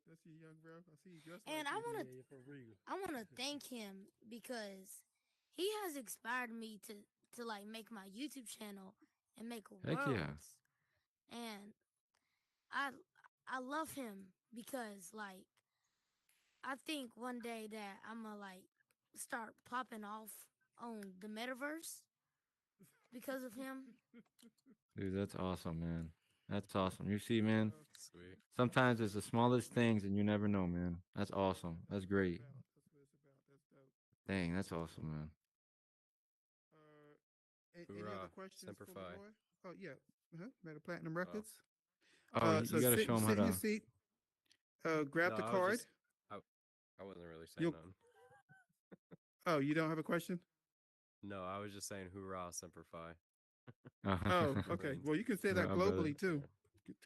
That's you, young bro. I see you dressed like And I it. wanna Yeah, yeah, for real. I wanna thank him because he has inspired me to like make my YouTube channel and make Heck yeah. worlds. And I I love him because like I think one day that I'm gonna like start popping off on the metaverse because of him. Dude, that's awesome, man. That's awesome. You see, man, Uh, Sweet. sometimes it's the smallest things and you never know, man. That's awesome. That's that's what it's great. about. That's what it's about. That's dope. Dang, that's awesome, man. Any other Hoorah. questions Semper for Fi. Leroy? Oh yeah, Meta Platinum Oh. Records. Oh, you So got to show them how sit in your to. seat. Grab No, the I was card. just I wasn't really saying You'll. nothing. Oh, you don't have a question? No, I was just saying hoorah Semper Fi. Oh, That okay. means Well, you can say that Wow, brother. globally too.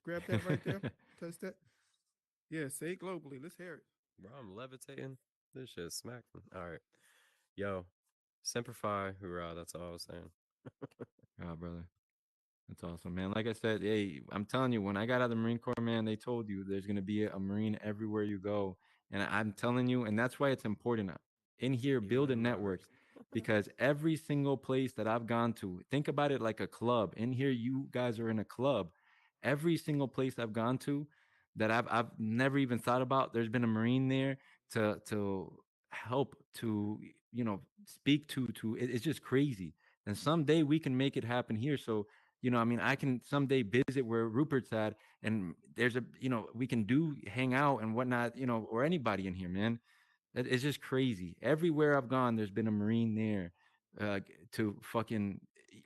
Grab that right there. Touch that. Yeah, say it globally. Let's hear it. bro, I'm levitating. This shit smacking. All right. Yo, Semper Fi, hoorah. That's all I was saying. Wow, brother. That's awesome, man. Like I said, hey, I'm telling you, when I got out of the Marine Corps, man, they told you there's going to be a Marine everywhere you go. And I'm telling you, and that's why it's important in here, Even build in a the network, metaverse. because every single place that I've gone to, think about it like a club. In here, you guys are in a club. Every single place I've gone to that I've never even thought about, there's been a Marine there to help, to, speak to. It's just crazy. And someday we can make it happen here. So, I mean, I can someday visit where Rupert's at, and there's we can hang out and whatnot, or anybody in here, man. It's just crazy. Everywhere I've gone, there's been a Marine there, to fucking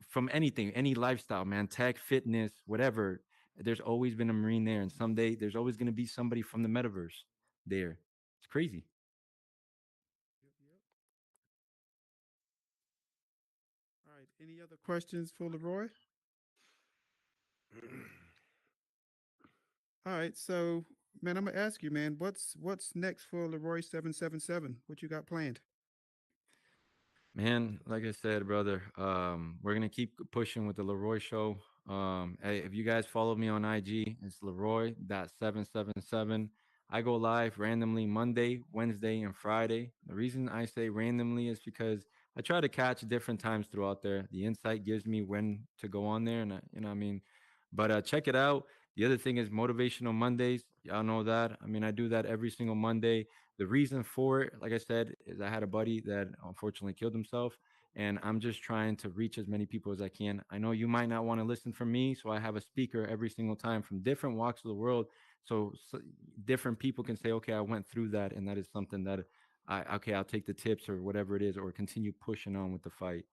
from anything, any lifestyle, man, tech, fitness, whatever. There's always been a Marine there, and someday there's always going to be somebody from the metaverse there. It's crazy. Yep, yep. All right. Any other questions for Leroy? All right. So man, I'm gonna ask you, man, what's next for Leroy 777? What you got planned? Man, like I said, brother, we're gonna keep pushing with the Leroy Show. Hey, if you guys follow me on IG, it's Leroy.777. I go live randomly Monday, Wednesday, and Friday. The reason I say randomly is because I try to catch different times throughout there. The insight gives me when to go on there, and you know what I mean. But check it out. The other thing is motivational Mondays. Y'all know that. I mean, I do that every single Monday. The reason for it, like I said, is I had a buddy that unfortunately killed himself, and I'm just trying to reach as many people as I can. I know you might not want to listen from me, so I have a speaker every single time from different walks of the world, so different people can say, okay, I went through that, and that is something that I'll take the tips or whatever it is, or continue pushing on with the fight.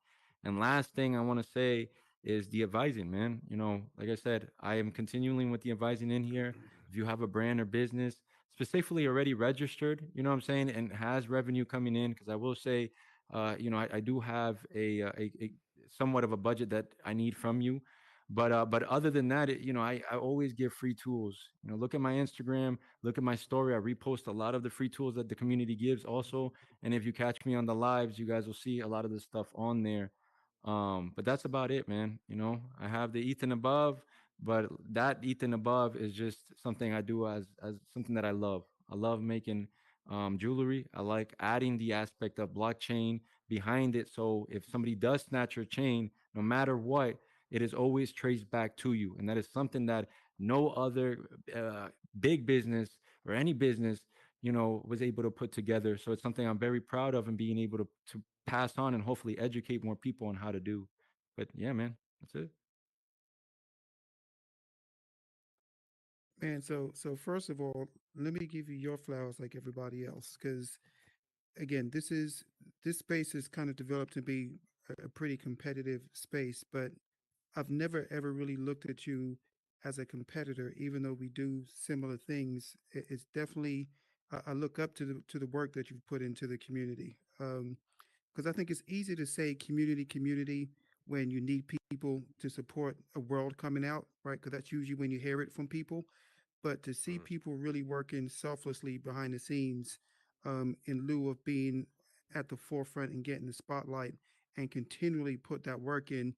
And last thing I want to say is the advising, man. You know, like I said, I am continuing with the advising in here. If you have a brand or business, specifically already registered, you know what I'm saying, and has revenue coming in, because I will say, I do have a somewhat of a budget that I need from you. But other than that, I always give free tools. You know, look at my Instagram, look at my story. I repost a lot of the free tools that the community gives also. And if you catch me on the lives, you guys will see a lot of this stuff on there. But that's about it, man. You know, I have the Ethan above, but that Ethan above is just something I do as something that I love. I love making jewelry. I like adding the aspect of blockchain behind it. So if somebody does snatch your chain, no matter what, it is always traced back to you. And that is something that no other big business or any business, was able to put together. So it's something I'm very proud of and being able to pass on and hopefully educate more people on how to do. But yeah, man, that's it. Man, so first of all, let me give you your flowers like everybody else, because again, this space has kind of developed to be a pretty competitive space, but I've never ever really looked at you as a competitor, even though we do similar things. It's definitely I look up to the work that you've put into the community. Because I think it's easy to say community when you need people to support a world coming out, right? Because that's usually when you hear it from people. But to see Mm. people really working selflessly behind the scenes, in lieu of being at the forefront and getting the spotlight, and continually put that work in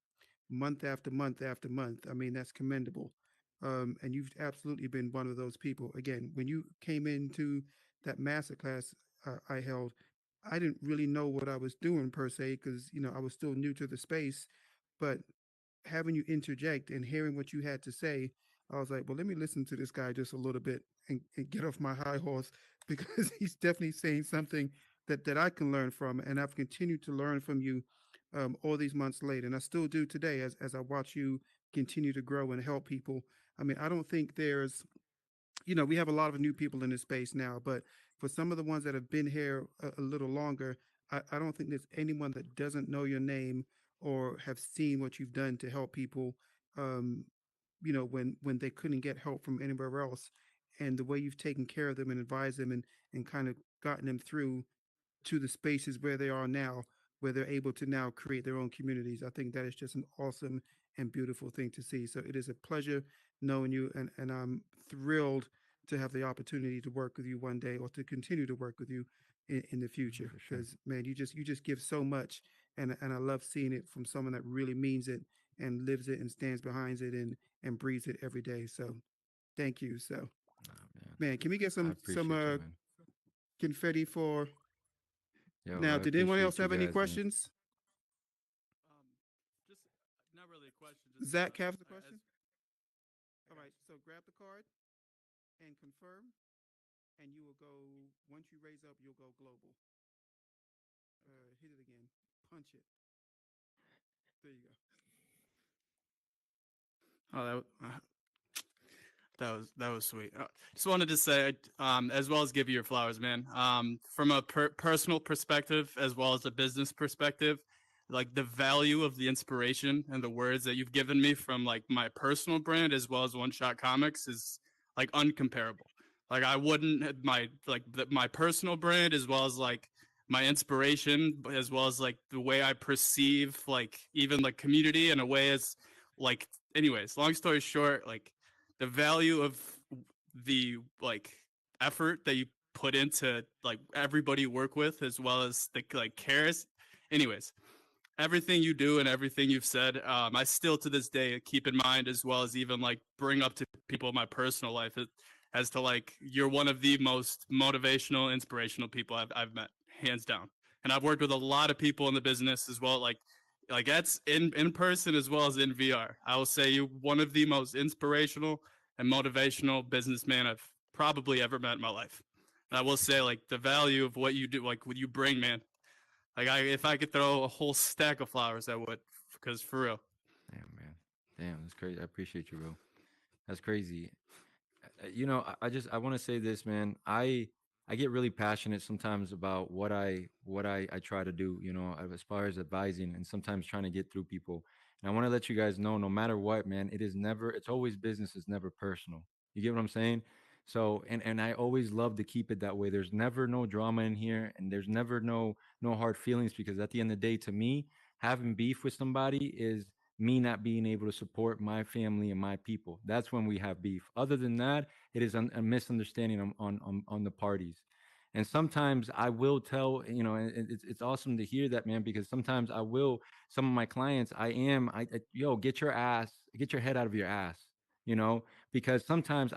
month after month after month. I mean, that's commendable. And you've absolutely been one of those people. Again, when you came into that masterclass I held, I didn't really know what I was doing per se, because I was still new to the space. But having you interject and hearing what you had to say, I was like, well, let me listen to this guy just a little bit, and get off my high horse, because he's definitely saying something that I can learn from. And I've continued to learn from you all these months later. And I still do today as I watch you continue to grow and help people. I mean, I don't think we have a lot of new people in this space now, but for some of the ones that have been here a little longer, I don't think there's anyone that doesn't know your name or have seen what you've done to help people. Um, when they couldn't get help from anywhere else, and the way you've taken care of them and advised them, and kind of gotten them through to the spaces where they are now, where they're able to now create their own communities. I think that is just an awesome and beautiful thing to see. So it is a pleasure knowing you, and I'm thrilled to have the opportunity to work with you one day, or to continue to work with you in the future. For sure. Because man, you just give so much, and I love seeing it from someone that really means it and lives it and stands behind it and breathes it every day. So thank you. So Oh, man. man, can we get I some appreciate you, man. confetti for Yo, now? I Did anyone else appreciate you have any guys, man. questions? Just not really a question. Just Zach has the as question. I All got right, you. so grab the card and confirm, and you will go. Once you raise up, you'll go global. Hit it again. Punch it. There you go. Oh, that was sweet. Just wanted to say, as well as give you your flowers, man. From a personal perspective, as well as a business perspective, like the value of the inspiration and the words that you've given me from like my personal brand as well as One Shot Comics is like uncomparable. Like I wouldn't my personal brand as well as like my inspiration, as well as like the way I perceive like even like community in a way as like anyways. Long story short, like the value of the like effort that you put into like everybody you work with, as well as the like cares. Anyways, everything you do and everything you've said, I still to this day keep in mind, as well as even like bring up to people in my personal life, as to like you're one of the most motivational, inspirational people I've met, hands down. And I've worked with a lot of people in the business as well, like that's in person as well as in VR. I will say you're one of the most inspirational and motivational businessman I've probably ever met in my life. And I will say like the value of what you do, like what you bring, man, like if I could throw a whole stack of flowers, I would, because for real. Damn, man. Damn, that's crazy. I appreciate you, bro. That's crazy. You know, I want to say this, man. I get really passionate sometimes about what I try to do. You know, as far as advising and sometimes trying to get through people. And I want to let you guys know, no matter what, man, it is never. It's always business. It's never personal. You get what I'm saying? So, and I always love to keep it that way. There's never no drama in here, and there's never no hard feelings because at the end of the day, to me, having beef with somebody is me not being able to support my family and my people. That's when we have beef. Other than that, it is a misunderstanding on the parties. And sometimes I will tell, you know, and it's awesome to hear that, man, because sometimes I will, some of my clients, yo, get your ass, get your head out of your ass, you know, because sometimes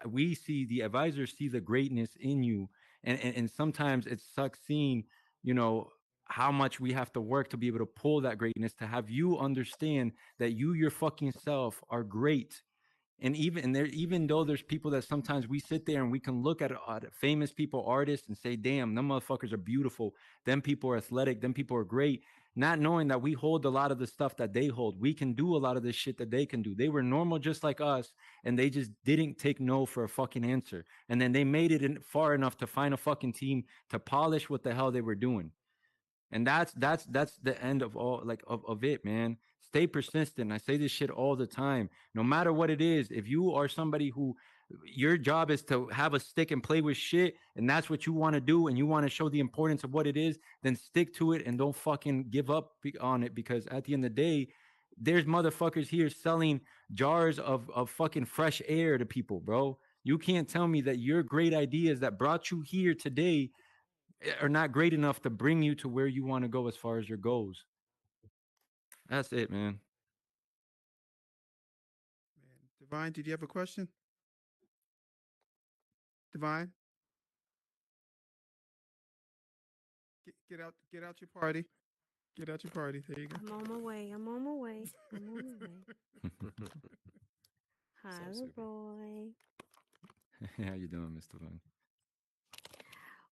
we see the advisors see the greatness in you. And sometimes it sucks seeing, you know, how much we have to work to be able to pull that greatness, to have you understand that you, your fucking self, are great. And even though there's people that sometimes we sit there and we can look at famous people, artists, and say, damn, them motherfuckers are beautiful, them people are athletic, them people are great, not knowing that we hold a lot of the stuff that they hold. We can do a lot of the shit that they can do. They were normal just like us, and they just didn't take no for a fucking answer. And then they made it in far enough to find a fucking team to polish what the hell they were doing. And that's the end of all, like, of it, man. Stay persistent. I say this shit all the time. No matter what it is, if you are somebody who your job is to have a stick and play with shit, and that's what you want to do, and you want to show the importance of what it is, then stick to it and don't fucking give up on it, because at the end of the day, there's motherfuckers here selling jars of fucking fresh air to people, bro. You can't tell me that your great ideas that brought you here today are not great enough to bring you to where you want to go as far as your goals. That's it, man. Man, Divine, did you have a question? Divine, get out your party. Get out your party. There you go. I'm on my way. I'm on my way. I'm on my way. So Hi, sweet. Leroy. How you doing, Mr. Vaughn?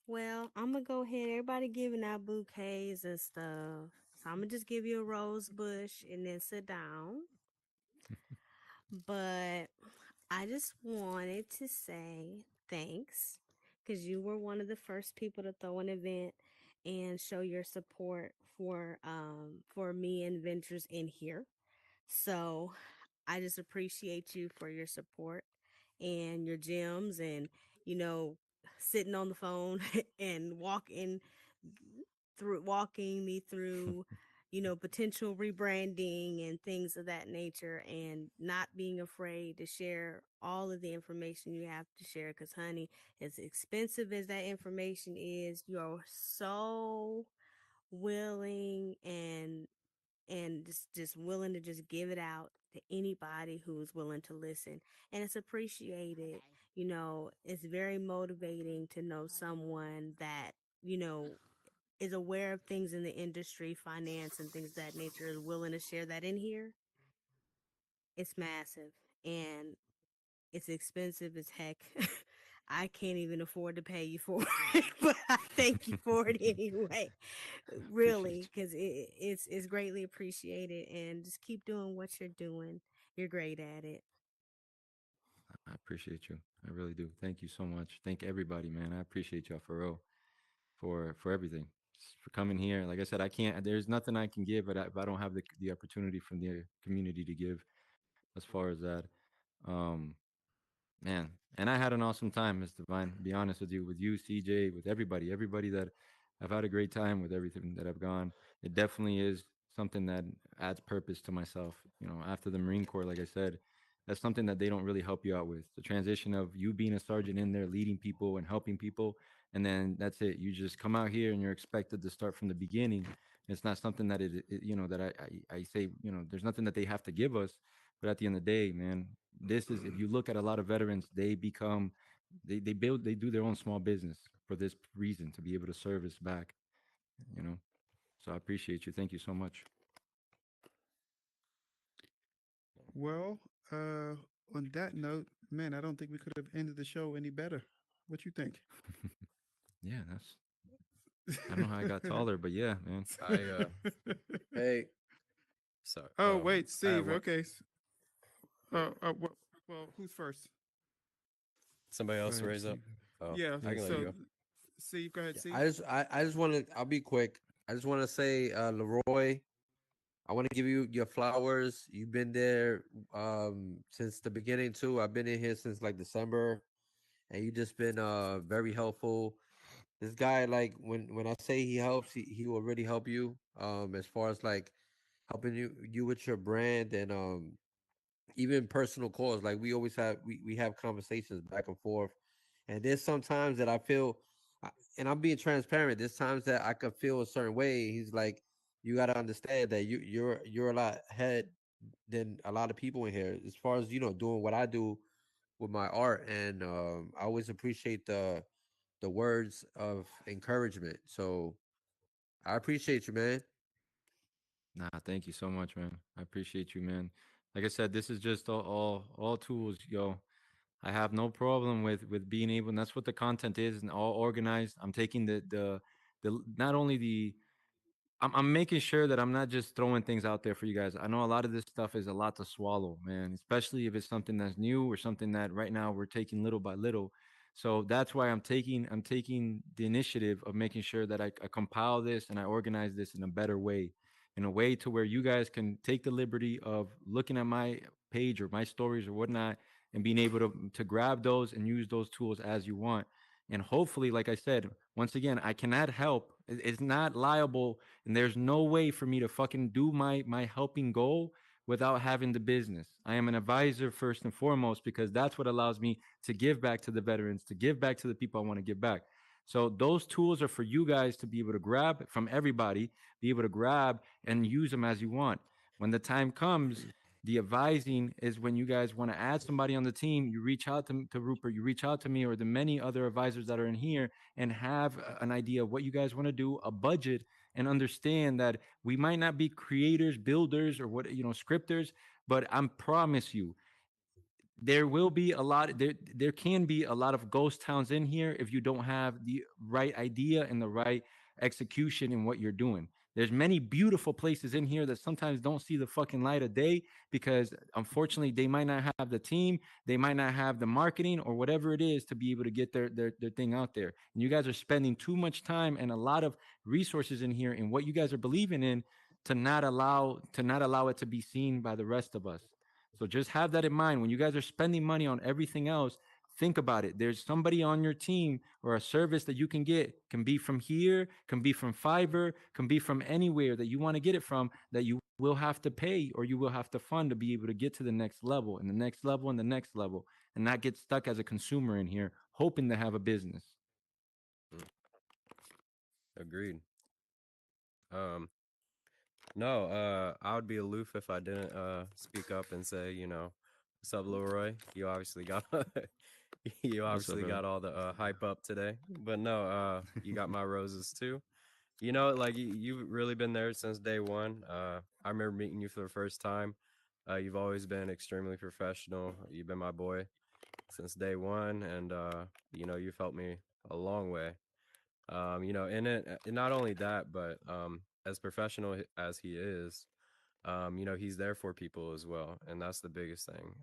Well, I'm gonna go ahead. Everybody giving out bouquets and stuff. So I'm gonna just give you a rose bush and then sit down. But I just wanted to say thanks because you were one of the first people to throw an event and show your support for me and ventures in here. So I just appreciate you for your support and your gems and, you know, sitting on the phone and walking me through, you know, potential rebranding and things of that nature and not being afraid to share all of the information you have to share. Because, honey, as expensive as that information is, you're so willing and just willing to just give it out to anybody who's willing to listen, and it's appreciated. You know, it's very motivating to know someone that, you know, is aware of things in the industry, finance and things of that nature, is willing to share that in here. It's massive and it's expensive as heck. I can't even afford to pay you for it, but I thank you for it anyway. Appreciate Really, because it's greatly appreciated, and just keep doing what you're doing. You're great at it. you. I appreciate you. I really do. Thank you so much. Thank everybody, man. I appreciate y'all for real, for everything, for coming here. Like I said, I can't. There's nothing I can give, but if I don't have the opportunity from the community to give, as far as that, um, man. And I had an awesome time, Mr. Vine. Be honest with you, CJ, with everybody that I've had a great time with everything that I've gone. It definitely is something that adds purpose to myself. You know, after the Marine Corps, like I said, that's something that they don't really help you out with. The transition of you being a sergeant in there, leading people and helping people, and then that's it. You just come out here and you're expected to start from the beginning. It's not something that that I say, there's nothing that they have to give us, but at the end of the day, man, this is, if you look at a lot of veterans, they do their own small business for this reason, to be able to service back, you know. So I appreciate you. Thank you so much. Well, on that note, man, I don't think we could have ended the show any better. What you think? Yeah, that's, I don't know how I got taller, but yeah, man. I Hey, sorry. Oh, wait, I have Steve. one. Okay. Yeah. Well, who's first? Somebody Go else ahead, raise up. Steve. Oh, Yeah. I Yeah, can let you So, Steve. go. Steve, go ahead, yeah, Steve. I just want to. I'll be quick. I just want to say, Leroy, I want to give you your flowers. You've been there since the beginning too. I've been in here since like December, and you just been very helpful. This guy, like when I say he helps, he will really help you. As far as like helping you with your brand and even personal calls. Like we always have we have conversations back and forth. And there's sometimes that I feel, and I'm being transparent. There's times that I could feel a certain way. He's like, you got to understand that you're a lot ahead than a lot of people in here as far as doing what I do with my art. And I always appreciate the words of encouragement. So I appreciate you, man. Nah, thank you so much, man. I appreciate you, man. Like I said, this is just all tools, yo. I have no problem with being able, and that's what the content is, and all organized. I'm taking the not only the I'm making sure that I'm not just throwing things out there for you guys. I know a lot of this stuff is a lot to swallow, man, especially if it's something that's new or something that right now we're taking little by little. So that's why I'm taking the initiative of making sure that I compile this and I organize this in a better way, in a way to where you guys can take the liberty of looking at my page or my stories or whatnot and being able to grab those and use those tools as you want. And hopefully, like I said, once again, I cannot help. It's not liable, and there's no way for me to fucking do my helping goal without having the business. I am an advisor first and foremost because that's what allows me to give back to the veterans, to give back to the people I want to give back. So those tools are for you guys to be able to grab from everybody, be able to grab and use them as you want. When the time comes, the advising is when you guys want to add somebody on the team, you reach out to Rupert, you reach out to me or the many other advisors that are in here and have an idea of what you guys want to do, a budget, and understand that we might not be creators, builders, or scripters, but I promise you, there will be a lot there can be a lot of ghost towns in here if you don't have the right idea and the right execution in what you're doing. There's many beautiful places in here that sometimes don't see the fucking light of day because unfortunately they might not have the team, they might not have the marketing or whatever it is to be able to get their thing out there. And you guys are spending too much time and a lot of resources in here in what you guys are believing in to not allow it to be seen by the rest of us. So just have that in mind. When you guys are spending money on everything else, think about it. There's somebody on your team or a service that you can get, can be from here, can be from Fiverr, can be from anywhere that you want to get it from, that you will have to pay or you will have to fund to be able to get to the next level and the next level and the next level and not get stuck as a consumer in here hoping to have a business. Mm, agreed. Um, no, I would be aloof if I didn't speak up and say, what's up, Leroy? You obviously got you What's up, obviously brother? got all the hype up today, but no, you got my roses too. Like you've really been there since day one. I remember meeting you for the first time. You've always been extremely professional. You've been my boy since day one, and you've helped me a long way. And not only that, but as professional as he is, he's there for people as well, and that's the biggest thing.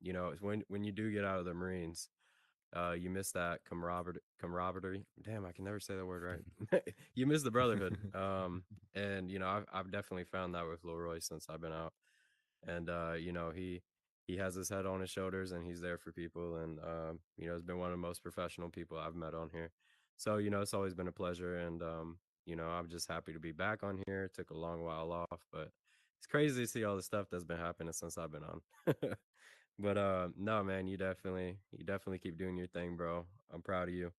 It's when you do get out of the Marines, you miss that camaraderie. Damn, I can never say that word right. You miss the brotherhood. And I've definitely found that with Leroy since I've been out. And he has his head on his shoulders and he's there for people. And has been one of the most professional people I've met on here. So it's always been a pleasure. And I'm just happy to be back on here. It took a long while off, but it's crazy to see all the stuff that's been happening since I've been on. But no, man, you definitely keep doing your thing, bro. I'm proud of you,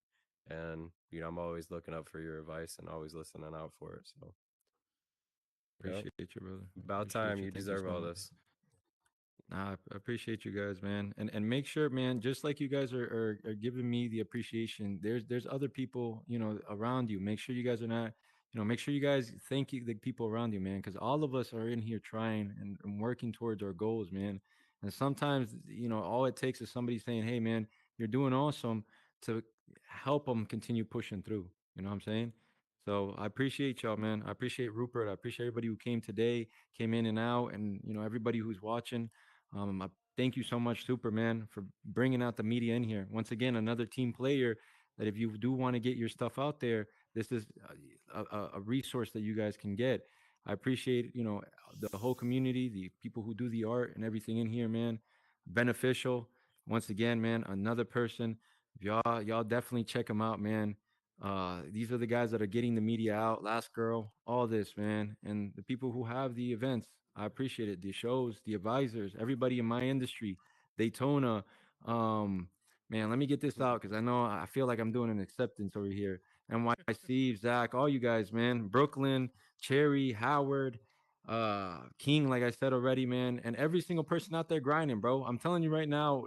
and I'm always looking up for your advice and always listening out for it. So, yep, Appreciate you, brother. about Appreciate time. you. You Thank you deserve so all much. this. Nah, I appreciate you guys, man, and make sure, man, just like you guys are giving me the appreciation. There's other people, around you. Make sure you guys are not, make sure you guys thank the people around you, man, because all of us are in here trying and working towards our goals, man. And sometimes, all it takes is somebody saying, "Hey, man, you're doing awesome," to help them continue pushing through. You know what I'm saying? So I appreciate y'all, man. I appreciate Rupert. I appreciate everybody who came today, came in and out, and everybody who's watching. I thank you so much, Superman, for bringing out the media in here. Once again, another team player that if you do want to get your stuff out there, this is a resource that you guys can get. I appreciate, the whole community, the people who do the art and everything in here, man. Beneficial. Once again, man, another person. Y'all definitely check them out, man. These are the guys that are getting the media out. Last Girl, all this, man, and the people who have the events. I appreciate it. The shows, the advisors, everybody in my industry, Daytona. Um, Man, let me get this out because I know I feel like I'm doing an acceptance over here. NYC, Zach, all you guys, man. Brooklyn, Cherry, Howard, King, like I said already, man, and every single person out there grinding, bro. I'm telling you right now,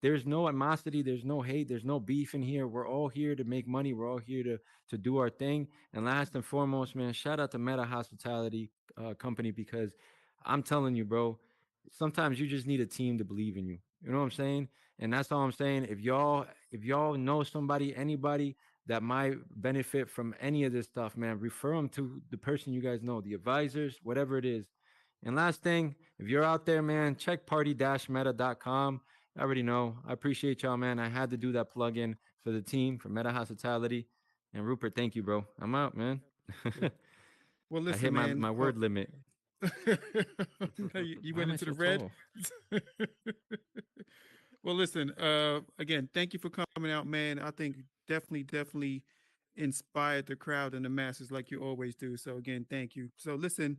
there's no animosity, there's no hate, there's no beef in here. We're all here to make money. We're all here to do our thing. And last and foremost, man, shout out to Meta Hospitality Company because I'm telling you, bro, sometimes you just need a team to believe in you. You know what I'm saying? And that's all I'm saying. If y'all know somebody, anybody that might benefit from any of this stuff, man, refer them to the person you guys know, the advisors, whatever it is. And last thing, if you're out there, man, check party-meta.com. I already know. I appreciate y'all, man. I had to do that plug-in for the team, for Meta Hospitality. And Rupert, thank you, bro. I'm out, man. Well, I listen, hit my, man. my word limit. You Why went am I into the so red. tall? Well, listen. Again, thank you for coming out, man. I think definitely inspired the crowd and the masses like you always do. So again, thank you. So listen,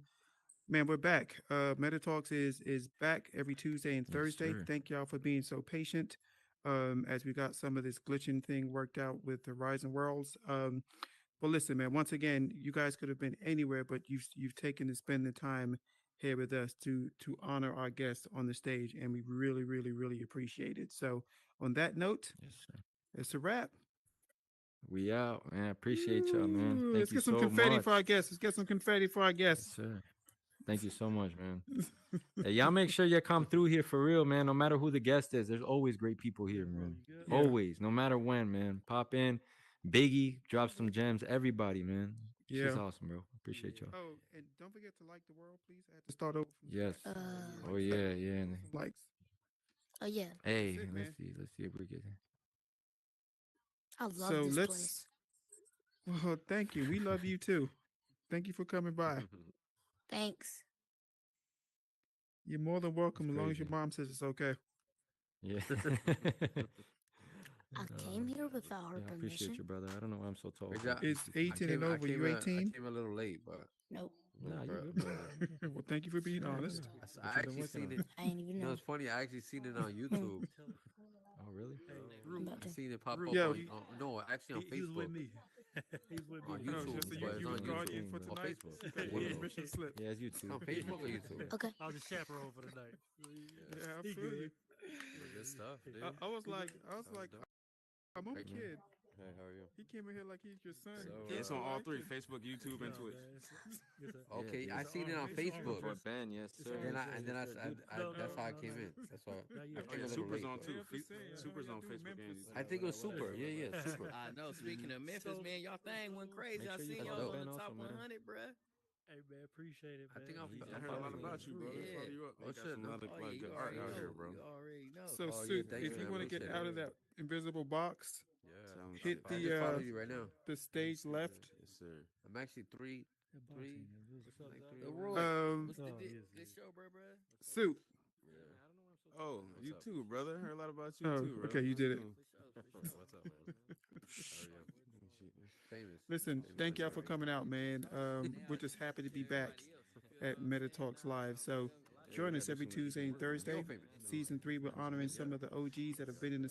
man, we're back. Meta Talks is back every Tuesday and Yes, Thursday. sir. Thank y'all for being so patient. As we got some of this glitching thing worked out with the Horizon Worlds. Well, listen, man. Once again, you guys could have been anywhere, but you've taken to spend the time here with us to honor our guests on the stage, and we really appreciate it. So, on that note, Yes, sir. it's a wrap. We out, man. Appreciate y'all, man. Ooh, Thank let's you get some so confetti for our much. guests. Let's get some confetti for our Yes, guests. sir. Thank you so much, man. Hey, y'all make sure you come through here for real, man. No matter who the guest is, there's always great people here, man. Yeah, Always, no matter when, man. Pop in. Biggie, drop some gems. Everybody, man. Shit's yeah. awesome, bro. Appreciate y'all. Oh, and don't forget to like the world, please. I had to start over from Yes. scratch. Oh Like some, yeah, yeah. some likes. Oh yeah, That's Hey, it, let's man. see. Let's see if we get. I love So this let's. place. Well, thank you. We love you too. Thank you for coming by. Thanks. You're more than It's welcome as long as crazy. your mom says it's okay. Yeah. I came here without her Yeah, I appreciate permission. you, brother. I don't know why I'm so tall, Great but I job. It's appreciate you, I man. 18 and came. I over. came. You I 18? came a little late, but Nope. Nah, you good, but brother. Well, thank you for being Yeah, honest. what I you been actually working seen on? it. I ain't even You know, know. it's funny. I actually seen it on Hmm. YouTube. Oh, really? I'm about I to. seen it pop up Yeah. on no, actually on He was with Facebook, me. He was with me. on Oh, YouTube, just so but Yeah, it's you you're on was doing your guardian YouTube thing, for bro. on tonight. Facebook. You got your Yeah. permission slip. Yeah, it's It's on YouTube. Facebook or YouTube. Okay. I was a chaperone for the night. Yeah, I He feel you. good. Well, good stuff, dude. I was like, Sounds dope. I'm a Great job. kid. Hey, how are you? He came in here like he's your son. So, Yeah, Kid it's for on all life. three: And Facebook, YouTube, and No, Twitch. man. It's a, Yeah, Okay, I dude. it's an seen it honor. on It's an honor, Facebook. For bro. Ben, yes, It's an sir. Then honor, I Yes, and sir. then Yes, I, sir. I, Good. I No, that's no, how I no, came no. in. That's why Not I yet. Oh came yeah, a little Super's late, on but too. I'm just saying, Super's y'all on do Facebook and Memphis. I think it was Twitch. Super. Yeah, yeah, Super. I know. Speaking of Memphis, So man, y'all thing went crazy. Make I sure you seen that's follow y'all on dope. the Ben top also, man. 100, bruh. Hey, man, appreciate it, I think man. I'm. He's I I'm heard a lot definitely following about you. you, bro. They Yeah. follow you up. Oh They got shit, some no. other Oh yeah, like you good art already out here, know. bro. You already know. So, Oh yeah, Soup, thank you, if you man. want to get Appreciate it. out of that invisible box, Yeah. hit I the just followed you right now. stage left. Yes, sir. I'm actually three, That three, boxing, what's up, like dog? three The over. Roy, Um, what's the Oh, yes, good yes. show, bruh? Soup. Yeah. Oh, What's you up? too, brother. Heard a lot about you Oh, too, bro. okay, you What's did it. cool? For sure, for sure. What's up, man? How are you? Famous. Listen, Famous thank Detroit. y'all for coming out, man. We're just happy to be back at Meta Talks Live. So Join us every Tuesday and Thursday. Season 3, we're honoring some of the OGs that have been in the